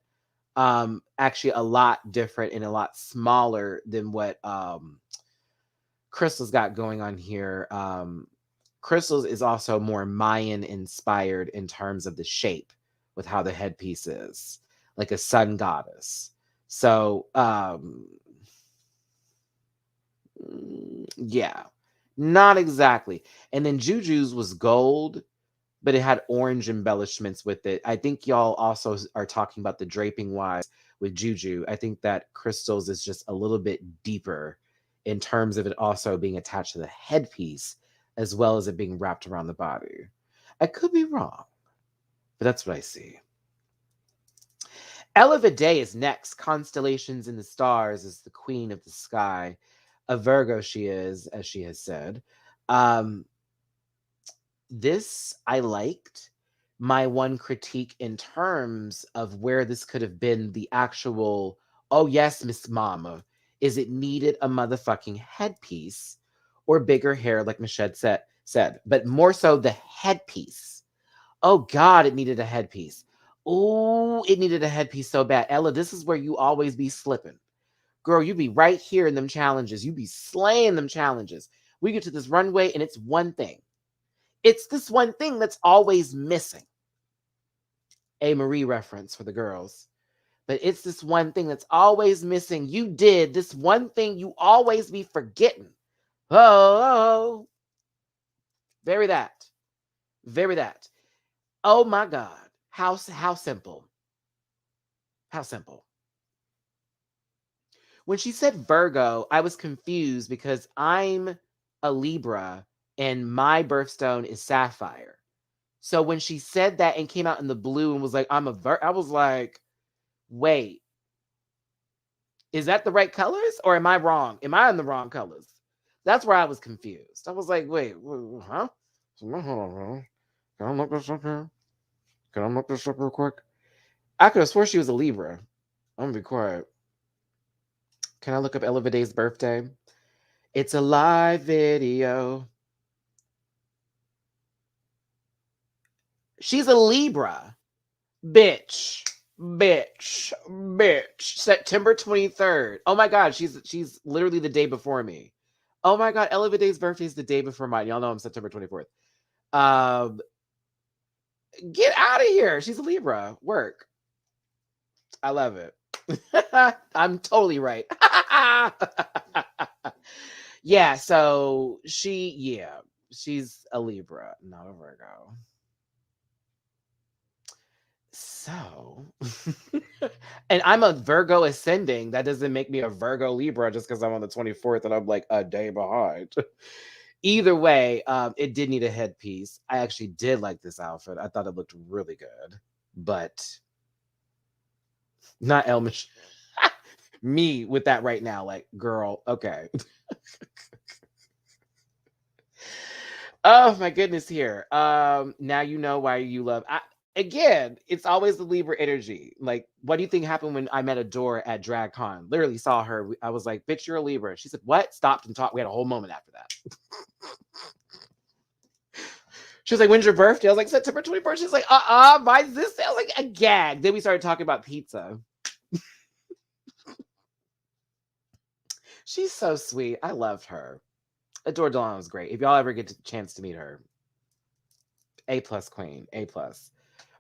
Actually a lot different and a lot smaller than what Crystal's got going on here. Crystal's is also more Mayan inspired in terms of the shape with how the headpiece is, like a sun goddess. So, yeah, not exactly. And then Juju's was gold, but it had orange embellishments with it. I think y'all also are talking about the draping wise with Juju. I think that Crystal's is just a little bit deeper in terms of it also being attached to the headpiece as well as it being wrapped around the body. I could be wrong, but that's what I see. Ella Day is next. Constellations in the Stars is the queen of the sky. A Virgo she is, as she has said. Um, this I liked. My one critique in terms of where this could have been the actual, oh yes, Miss Mama, is it needed a motherfucking headpiece or bigger hair, like Michelle said, but more so the headpiece. Oh God, it needed a headpiece. Oh, it needed a headpiece so bad. Ella, this is where you always be slipping. Girl, you be right here in them challenges. You be slaying them challenges. We get to this runway and it's one thing. It's this one thing that's always missing. A Marie reference for the girls. But it's this one thing that's always missing. You did this one thing you always be forgetting. Oh, very that. Very that. Oh my God. How simple. How simple. When she said Virgo, I was confused because I'm a Libra and my birthstone is Sapphire. So when she said that and came out in the blue and was like, I'm a I was like, wait, is that the right colors or am I wrong? Am I in the wrong colors? That's where I was confused. I was like, wait, huh? Hold on. Can I look this up here? Can I look this up real quick? I could have swore she was a Libra. I'm gonna be quiet. Can I look up Ella Day's birthday? It's a live video. She's a Libra. Bitch. Bitch. Bitch. September 23rd. Oh my God, she's literally the day before me. Oh my God, Ella Day's birthday is the day before mine. Y'all know I'm September 24th. Um, get out of here. She's a Libra. Work. I love it. I'm totally right. Yeah, so she's a Libra, not a Virgo. So, and I'm a Virgo ascending. That doesn't make me a Virgo Libra just because I'm on the 24th and I'm like a day behind. Either way, it did need a headpiece. I actually did like this outfit. I thought it looked really good. but not Elmish. Me with that right now, like, girl, okay. Oh my goodness, here. Now you know why you love. Again, it's always the Libra energy. Like, what do you think happened when I met Adore at DragCon? Literally saw her. I was like, "Bitch, you're a Libra." She said, "What?" Stopped and talked. We had a whole moment after that. She was like, "When's your birthday?" I was like, "September 21st." She's like, mine's this day. I was like, a gag. Then we started talking about pizza. She's so sweet. I loved her. Adore Delon was great. If y'all ever get a chance to meet her, A plus queen, A plus,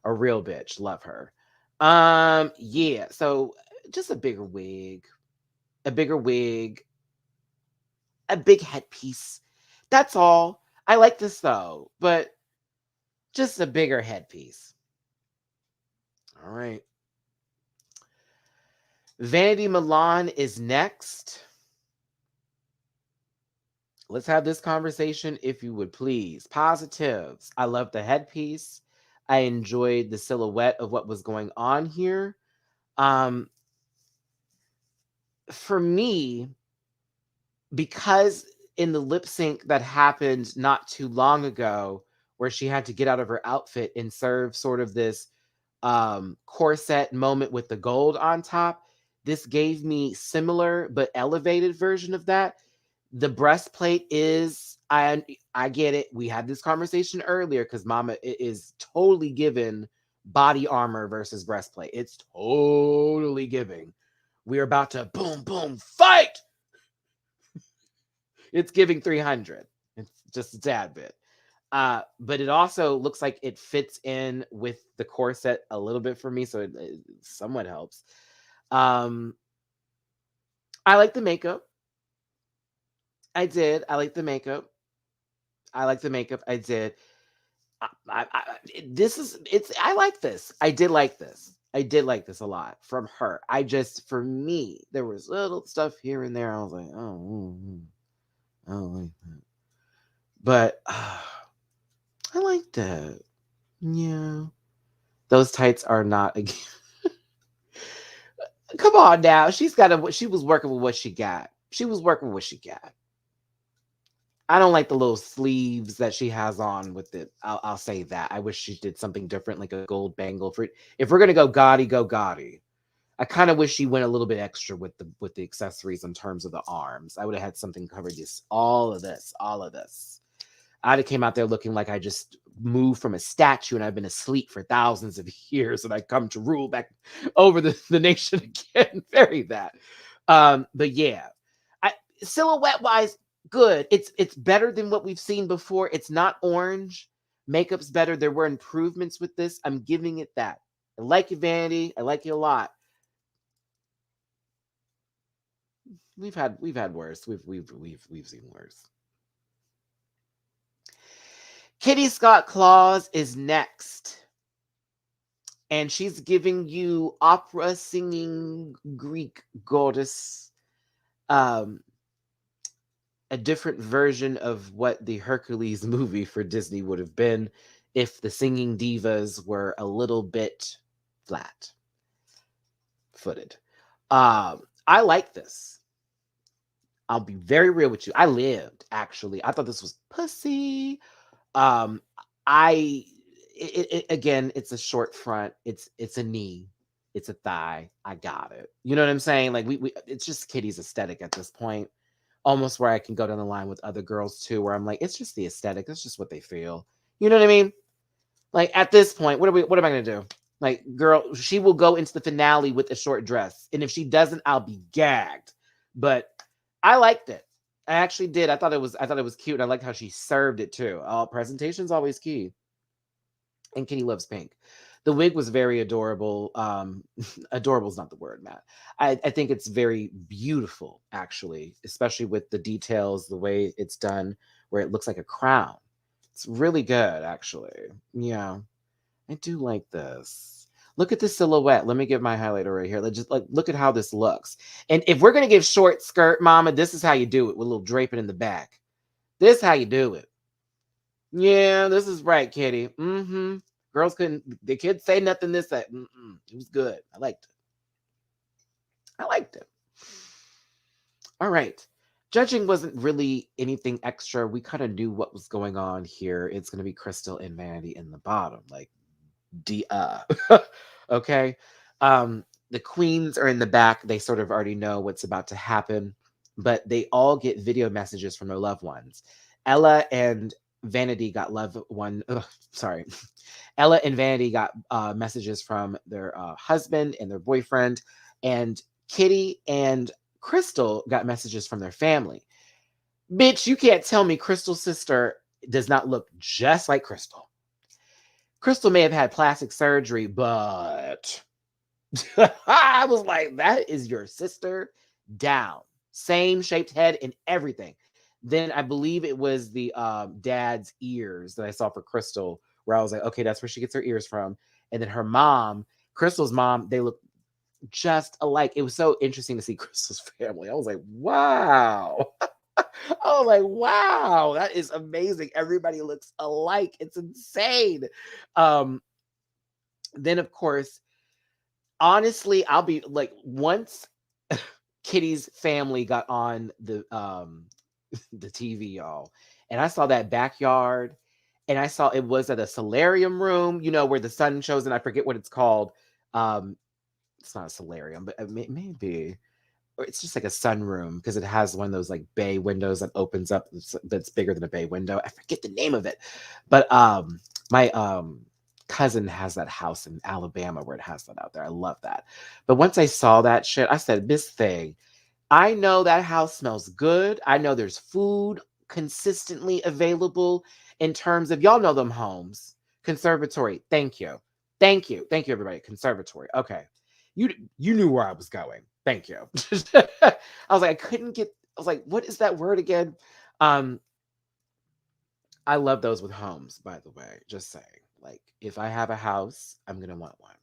a real bitch. Love her. Yeah. So just a bigger wig, a bigger wig, a big headpiece. That's all. I like this though, but just a bigger headpiece. All right. Vanity Milan is next. Let's have this conversation, if you would please. Positives. I love the headpiece. I enjoyed the silhouette of what was going on here. For me, because in the lip sync that happened not too long ago, where she had to get out of her outfit and serve sort of this corset moment with the gold on top, this gave me similar but elevated version of that. The breastplate is, I get it. We had this conversation earlier because Mama is totally given body armor versus breastplate. It's totally giving. We're about to boom boom fight. It's giving 300. It's just a tad bit. But it also looks like it fits in with the corset a little bit for me, so it somewhat helps. I like the makeup. I did. I like the makeup. I like the makeup. I did. This is it's. I like this. I did like this. I did like this a lot from her. I just, for me, there was little stuff here and there. I was like, I don't like that. But I like that. Yeah. Those tights are not again. Come on now. She was working with what she got. She was working with what she got. I don't like the little sleeves that she has on with it. I'll say that. I wish she did something different, like a gold bangle for it. If we're gonna go gaudy, go gaudy. I kind of wish she went a little bit extra with the accessories in terms of the arms. I would have had something covered this, all of this, all of this. I'd have came out there looking like I just moved from a statue and I've been asleep for thousands of years and I come to rule back over the nation again. Very that. But yeah, silhouette wise, good. It's better than what we've seen before. It's not orange. Makeup's better. There were improvements with this. I'm giving it that. I like it, Vanity. I like it a lot. We've had worse. We've seen worse. Kitty Scott Claus is next. And she's giving you opera singing Greek goddess. A different version of what the Hercules movie for Disney would have been if the singing divas were a little bit flat footed. I like this. I'll be very real with you. I lived, actually. I thought this was pussy. Um, I again, it's a short front. It's a knee. It's a thigh. I got it. You know what I'm saying? Like we it's just Kitty's aesthetic at this point. Almost where I can go down the line with other girls too, where I'm like, it's just the aesthetic. It's just what they feel. You know what I mean? Like at this point, what am I gonna do? Like, girl, she will go into the finale with a short dress. And if she doesn't, I'll be gagged. But I liked it. I actually did. I thought it was cute. I liked how she served it too. Presentation's always key. And Kitty loves pink. The wig was very adorable. Adorable is not the word, Matt. I think it's very beautiful, actually, especially with the details, the way it's done, where it looks like a crown. It's really good, actually. Yeah, I do like this. Look at the silhouette. Let me get my highlighter right here. Let's just like look at how this looks. And if we're gonna give short skirt, mama, this is how you do it with a little draping in the back. This is how you do it. Yeah, this is right, Kitty. Mm-hmm. Girls couldn't, the kids say nothing this, that. It was good. I liked it. I liked it. All right. Judging wasn't really anything extra. We kind of knew what was going on here. It's going to be Crystal and Vanity in the bottom. Like, okay. The queens are in the back. They sort of already know what's about to happen, but they all get video messages from their loved ones. Ella and Vanity got sorry. Ella and Vanity got messages from their husband and their boyfriend, and Kitty and Crystal got messages from their family. Bitch, you can't tell me Crystal's sister does not look just like Crystal. Crystal may have had plastic surgery, but I was like, that is your sister down. Same shaped head and everything. Then I believe it was the dad's ears that I saw for Crystal, where I was like, okay, that's where she gets her ears from. And then her mom, Crystal's mom, they look just alike. It was so interesting to see Crystal's family. I was like, wow. I was like, wow, that is amazing. Everybody looks alike. It's insane. Um, then of course, honestly, I'll be like, once Kitty's family got on the TV, y'all, and I saw that backyard, and I saw it was at a solarium room, where the sun shows, and I forget what it's called. It's not a solarium, but maybe, or it's just like a sunroom because it has one of those like bay windows that opens up that's bigger than a bay window. I forget the name of it, but my cousin has that house in Alabama where it has that out there. I love that. But once I saw that shit, I said, this thing, I know that house smells good. I know there's food consistently available in terms of, y'all know them homes. Conservatory. Thank you. Thank you. Thank you, everybody. Conservatory. Okay. You knew where I was going. Thank you. I was like, I was like, what is that word again? I love those with homes, by the way. Just saying. Like, if I have a house, I'm gonna want one.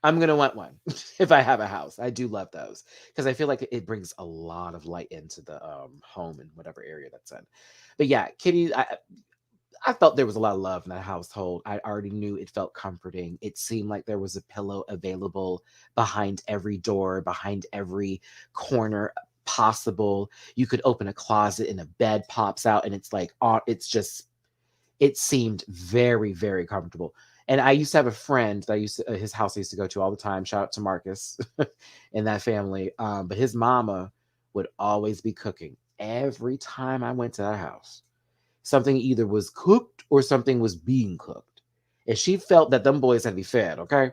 I'm gonna want one if I have a house. I do love those because I feel like it brings a lot of light into the home in whatever area that's in. But yeah, Kitty, I felt there was a lot of love in that household. I already knew it felt comforting. It seemed like there was a pillow available behind every door, behind every corner possible. You could open a closet and a bed pops out, and it's like, it seemed very, very comfortable. And I used to have a friend that his house I used to go to all the time. Shout out to Marcus and that family. But his mama would always be cooking every time I went to that house. Something either was cooked or something was being cooked. And she felt that them boys had to be fed, okay?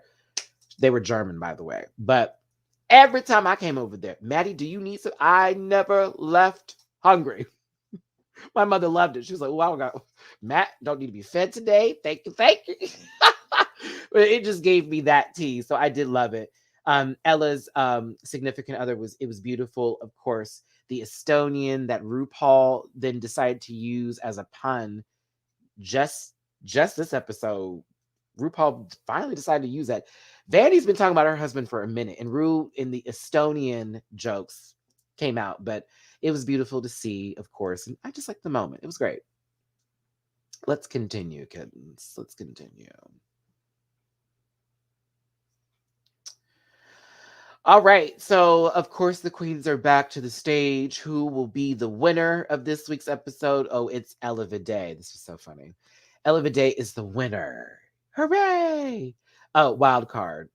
They were German, by the way. But every time I came over there, Matty, do you need some? I never left hungry. My mother loved it. She was like, wow, Matt, don't need to be fed today. Thank you, thank you. But it just gave me that tea. So I did love it. Ella's significant other was beautiful, of course. The Estonian that RuPaul then decided to use as a pun just this episode. RuPaul finally decided to use that. Vandy's been talking about her husband for a minute, and Ru in the Estonian jokes came out, but it was beautiful to see, of course, and I just liked the moment. It was great. Let's continue, kittens. Let's continue. All right. So, of course, the queens are back to the stage. Who will be the winner of this week's episode? Oh, it's Ella Vidae. This is so funny. Ella Vidae is the winner. Hooray! Oh, wild card.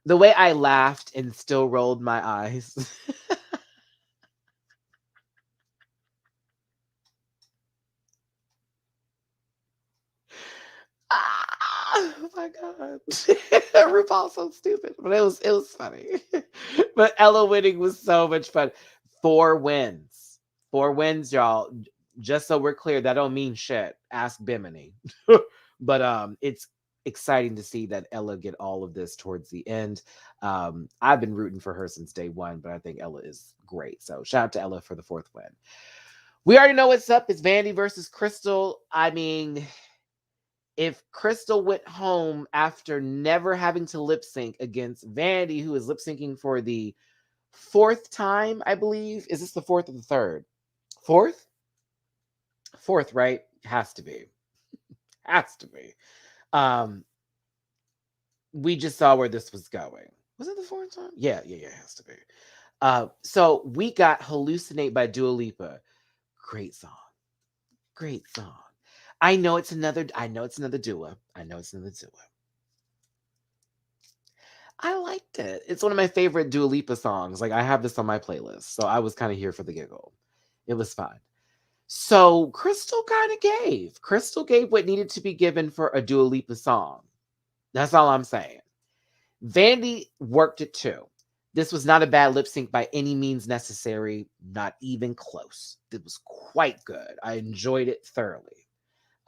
The way I laughed and still rolled my eyes. Oh my god. RuPaul's so stupid. But it was funny. But Ella winning was so much fun. 4 wins. 4 wins, y'all. Just so we're clear, that don't mean shit. Ask Bimini. But it's exciting to see that Ella get all of this towards the end. I've been rooting for her since day one, but I think Ella is great. So shout out to Ella for the 4th win. We already know what's up. It's Vandy versus Crystal. I mean, if Crystal went home after never having to lip sync against Vandy, who is lip syncing for the 4th time, I believe. Is this the 4th or the 3rd? 4th? 4th, right? Has to be. Has to be. Um, we just saw where this was going. Was it the fourth time? Yeah, it has to be. So we got Hallucinate by Dua Lipa. Great song. Great song. I know it's another Dua. I know it's another Dua. I liked it. It's one of my favorite Dua Lipa songs. Like I have this on my playlist. So I was kind of here for the giggle. It was fun. So Crystal kind of gave. Crystal gave what needed to be given for a Dua Lipa song. That's all I'm saying. Vandy worked it too. This was not a bad lip sync by any means necessary, not even close. It was quite good. I enjoyed it thoroughly.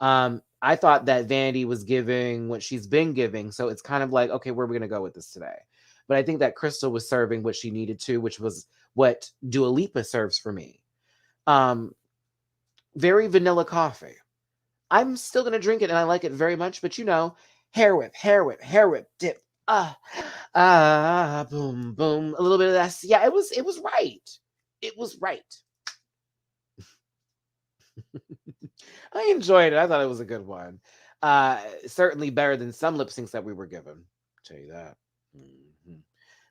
I thought that Vandy was giving what she's been giving, so it's kind of like, okay, where are we gonna go with this today? But I think that Crystal was serving what she needed to, which was what Dua Lipa serves for me. Um, Very vanilla coffee. I'm still gonna drink it and I like it very much, but hair whip, hair whip, hair whip, dip. Boom, boom. A little bit of that. Yeah, it was right. It was right. I enjoyed it. I thought it was a good one. Certainly better than some lip syncs that we were given. Tell you that. Mhm.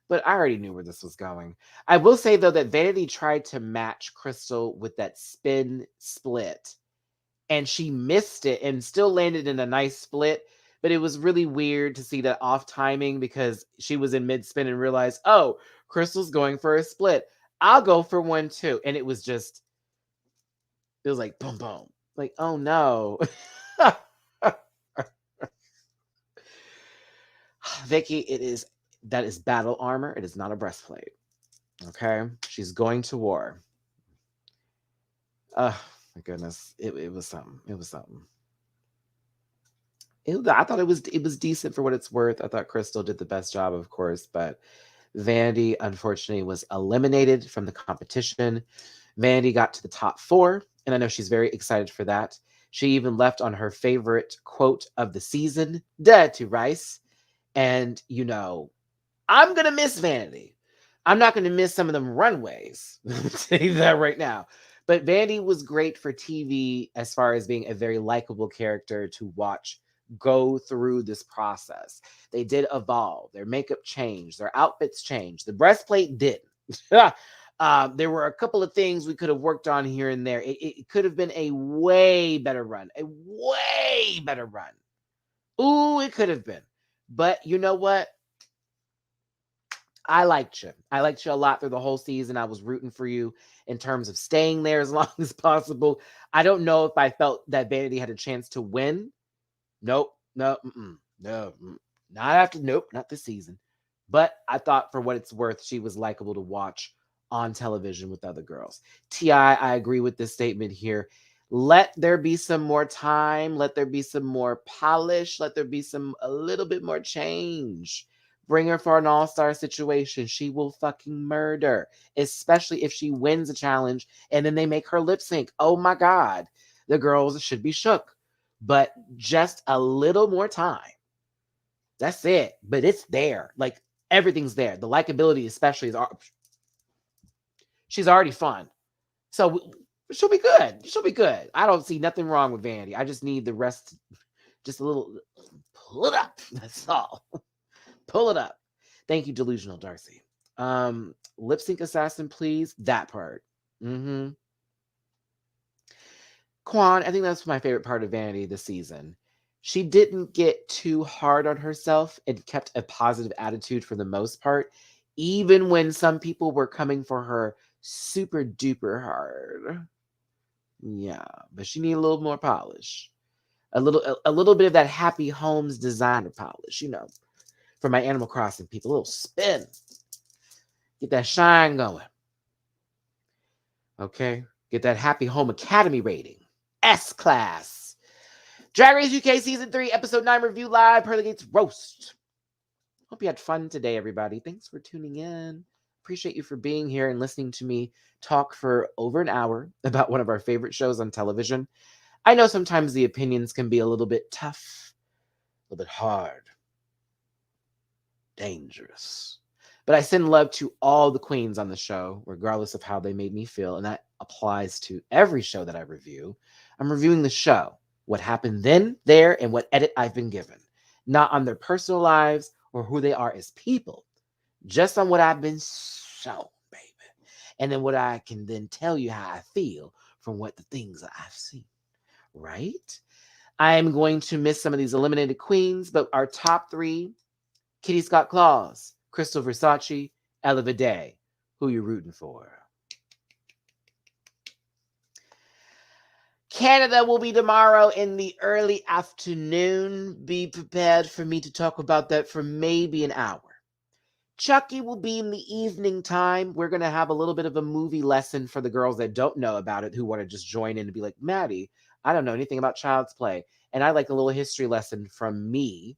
But I already knew where this was going. I will say though that Vanity tried to match Crystal with that spin split, and she missed it and still landed in a nice split. But it was really weird to see that off timing because she was in mid spin and realized, oh, Crystal's going for a split. I'll go for one too. And it was like boom, boom. Like, oh no. Vicky, that is battle armor. It is not a breastplate. Okay. She's going to war. Oh my goodness. It was something. It was something. I thought it was decent for what it's worth. I thought Crystal did the best job, of course, but Vandy unfortunately was eliminated from the competition. Vandy got to the top 4, and I know she's very excited for that. She even left on her favorite quote of the season, "Dirty Rice." And I'm gonna miss Vanity. I'm not gonna miss some of them runways. I'll tell you that right now. But Vandy was great for TV as far as being a very likable character to watch go through this process. They did evolve. Their makeup changed. Their outfits changed. The breastplate didn't. There were a couple of things we could have worked on here and there. It could have been a way better run. A way better run. Ooh, it could have been. But you know what? I liked you. I liked you a lot through the whole season. I was rooting for you in terms of staying there as long as possible. I don't know if I felt that Vanity had a chance to win. Nope. No. No. Not after. Nope. Not this season. But I thought for what it's worth, she was likable to watch on television with other girls. I agree with this statement here. Let there be some more time. Let there be some more polish. Let there be a little bit more change. Bring her for an all-star situation. She will fucking murder, especially if she wins a challenge and then they make her lip sync. Oh my God. The girls should be shook. But just a little more time. That's it. But it's there. Like everything's there. The likability, especially, she's already fun. So she'll be good. She'll be good. I don't see nothing wrong with Vanity. I just need the rest, just a little, pull it up. That's all. Pull it up. Thank you, Delusional Darcy. Lip sync assassin, please. That part. Mm-hmm. Quan, I think that's my favorite part of Vanity this season. She didn't get too hard on herself and kept a positive attitude for the most part, even when some people were coming for her super duper hard. Yeah, but she needed a little more polish. A little bit of that Happy Homes designer polish, for my Animal Crossing people. A little spin. Get that shine going. Okay? Get that Happy Home Academy rating. S class. Drag Race UK Season 3, Episode 9 review live. Pearly Gates Roast. Hope you had fun today, everybody. Thanks for tuning in. Appreciate you for being here and listening to me talk for over an hour about one of our favorite shows on television. I know sometimes the opinions can be a little bit tough, a little bit hard, dangerous. But I send love to all the queens on the show, regardless of how they made me feel. And that applies to every show that I review. I'm reviewing the show, what happened then, there, and what edit I've been given, not on their personal lives or who they are as people, just on what I've been shown, baby. And then what I can then tell you how I feel from what the things that I've seen, right? I am going to miss some of these eliminated queens, but our top three: Kitty Scott Claus, Crystal Versace, Ella Vidae. Who you rooting for? Canada will be tomorrow in the early afternoon. Be prepared for me to talk about that for maybe an hour. Chucky will be in the evening time. We're going to have a little bit of a movie lesson for the girls that don't know about it, who want to just join in and be like, Maddie, I don't know anything about Child's Play. And I like a little history lesson from me.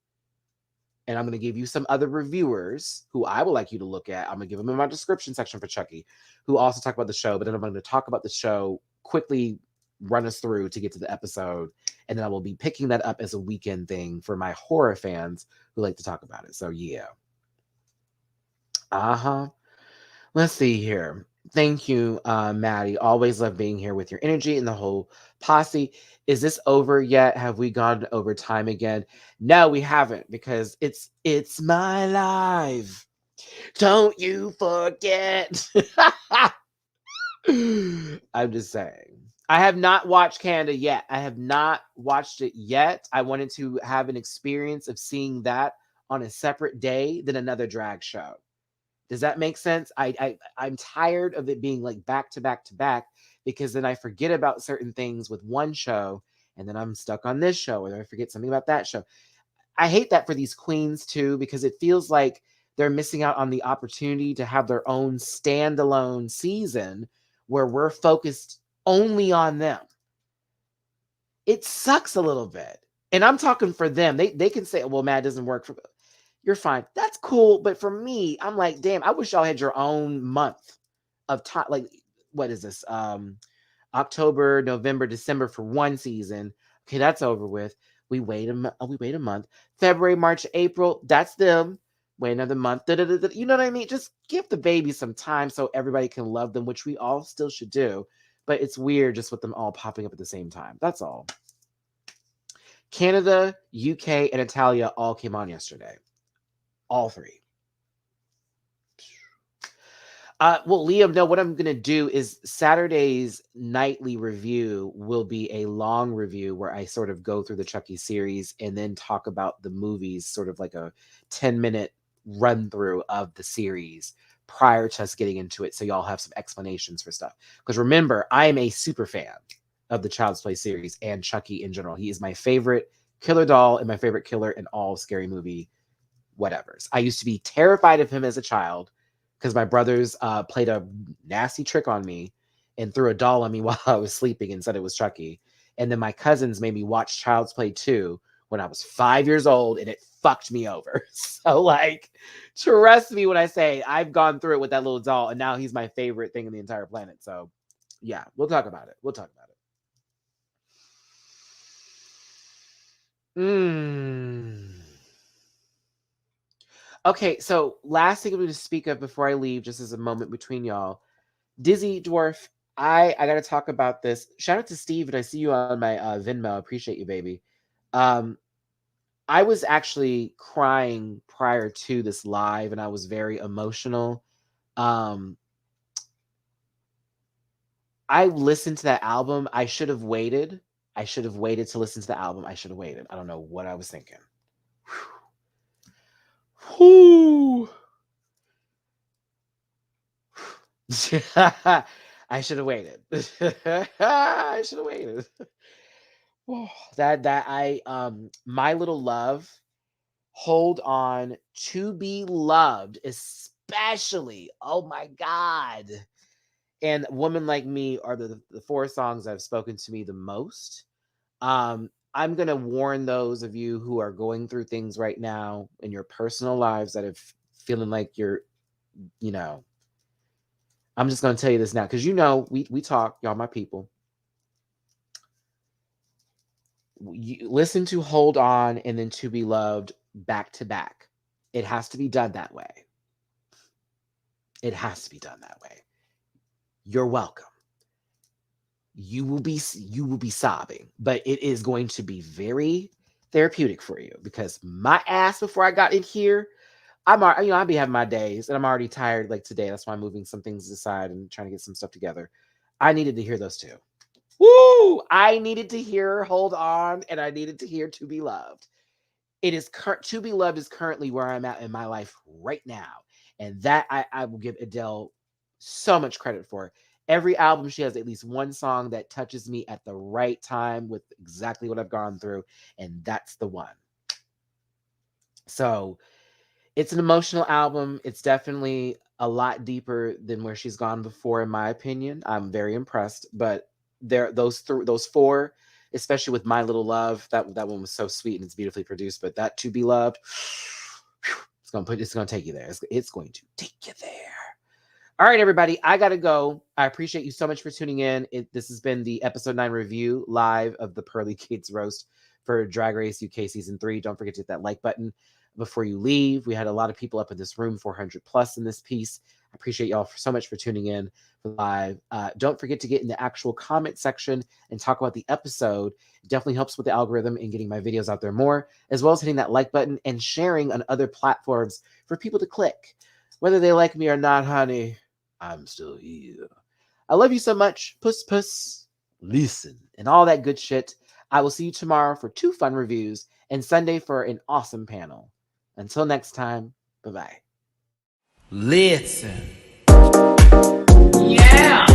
And I'm going to give you some other reviewers who I would like you to look at. I'm going to give them in my description section for Chucky, who also talk about the show. But then I'm going to talk about the show, quickly run us through to get to the episode. And then I will be picking that up as a weekend thing for my horror fans who like to talk about it. So, yeah. Uh-huh. Let's see here. Thank you, Maddie. Always love being here with your energy and the whole posse. Is this over yet? Have we gone over time again? No, we haven't, because it's my life. Don't you forget. I'm just saying. I have not watched Canada yet. I have not watched it yet. I wanted to have an experience of seeing that on a separate day than another drag show. Does that make sense? I'm tired of it being like back to back to back, because then I forget about certain things with one show and then I'm stuck on this show, or I forget something about that show. I hate that for these queens too, because it feels like they're missing out on the opportunity to have their own standalone season where we're focused only on them. It sucks a little bit. And I'm talking for them. They can say, well, Matt, doesn't work for them. You're fine. That's cool. But for me, I'm like, damn, I wish y'all had your own month of time. Like, what is this? October, November, December for one season. Okay, that's over with. We wait a month. February, March, April. That's them. Wait another month. Da-da-da-da. You know what I mean? Just give the baby some time so everybody can love them, which we all still should do. But it's weird just with them all popping up at the same time. That's all. Canada, UK, and Italia all came on yesterday. All three. Well, Liam, no, what I'm going to do is Saturday's nightly review will be a long review where I sort of go through the Chucky series and then talk about the movies, sort of like a 10-minute run through of the series prior to us getting into it. So y'all have some explanations for stuff. Because remember, I am a super fan of the Child's Play series and Chucky in general. He is my favorite killer doll and my favorite killer in all scary movie whatevers. I used to be terrified of him as a child because my brothers played a nasty trick on me and threw a doll on me while I was sleeping and said it was Chucky. And then my cousins made me watch Child's Play 2 when I was 5 years old, and it fucked me over. So, like, trust me when I say I've gone through it with that little doll, and now he's my favorite thing on the entire planet. So, yeah, we'll talk about it. We'll talk about it. Okay, so last thing I'm going to speak of before I leave, just as a moment between y'all. Dizzy Dwarf, I got to talk about this. Shout out to Steve, and I see you on my Venmo. I appreciate you, baby. Um, I was actually crying prior to this live, and I was very emotional. Um, I listened to that album. I should have waited. I should have waited to listen to the album. I should have waited. I don't know what I was thinking. Whew. I should have waited. I should have waited. that I My Little Love, Hold On, To Be Loved, especially. Oh my God. And Woman Like Me are the four songs that have spoken to me the most. I'm gonna warn those of you who are going through things right now in your personal lives that are feeling like you're, you know, I'm just gonna tell you this now, because we talk, y'all, my people. You listen to Hold On and then To Be Loved back to back. It has to be done that way. It has to be done that way. You're welcome. you will be sobbing, but it is going to be very therapeutic for you because my ass before I got in here, I'll be having my days and I'm already tired like today. That's why I'm moving some things aside and trying to get some stuff together. I needed to hear those two. Woo! I needed to hear Hold On and I needed to hear To Be Loved. It is To Be Loved is currently where I'm at in my life right now. And that I will give Adele so much credit for. Every album, she has at least one song that touches me at the right time with exactly what I've gone through. And that's the one. So it's an emotional album. It's definitely a lot deeper than where she's gone before, in my opinion. I'm very impressed. But those four, especially with My Little Love, that one was so sweet and it's beautifully produced. But that To Be Loved, it's gonna take you there. It's going to take you there. All right, everybody, I gotta go. I appreciate you so much for tuning in. This has been the episode 9 review live of the Pearly Kids roast for Drag Race UK season 3. Don't forget to hit that like button before you leave. We had a lot of people up in this room, 400 plus in this piece. I appreciate y'all so much for tuning in for live. Don't forget to get in the actual comment section and talk about the episode. It definitely helps with the algorithm and getting my videos out there more, as well as hitting that like button and sharing on other platforms for people to click. Whether they like me or not, honey, I'm still here. I love you so much. Puss, puss, listen, and all that good shit. I will see you tomorrow for 2 fun reviews and Sunday for an awesome panel. Until next time, bye-bye. Listen. Yeah.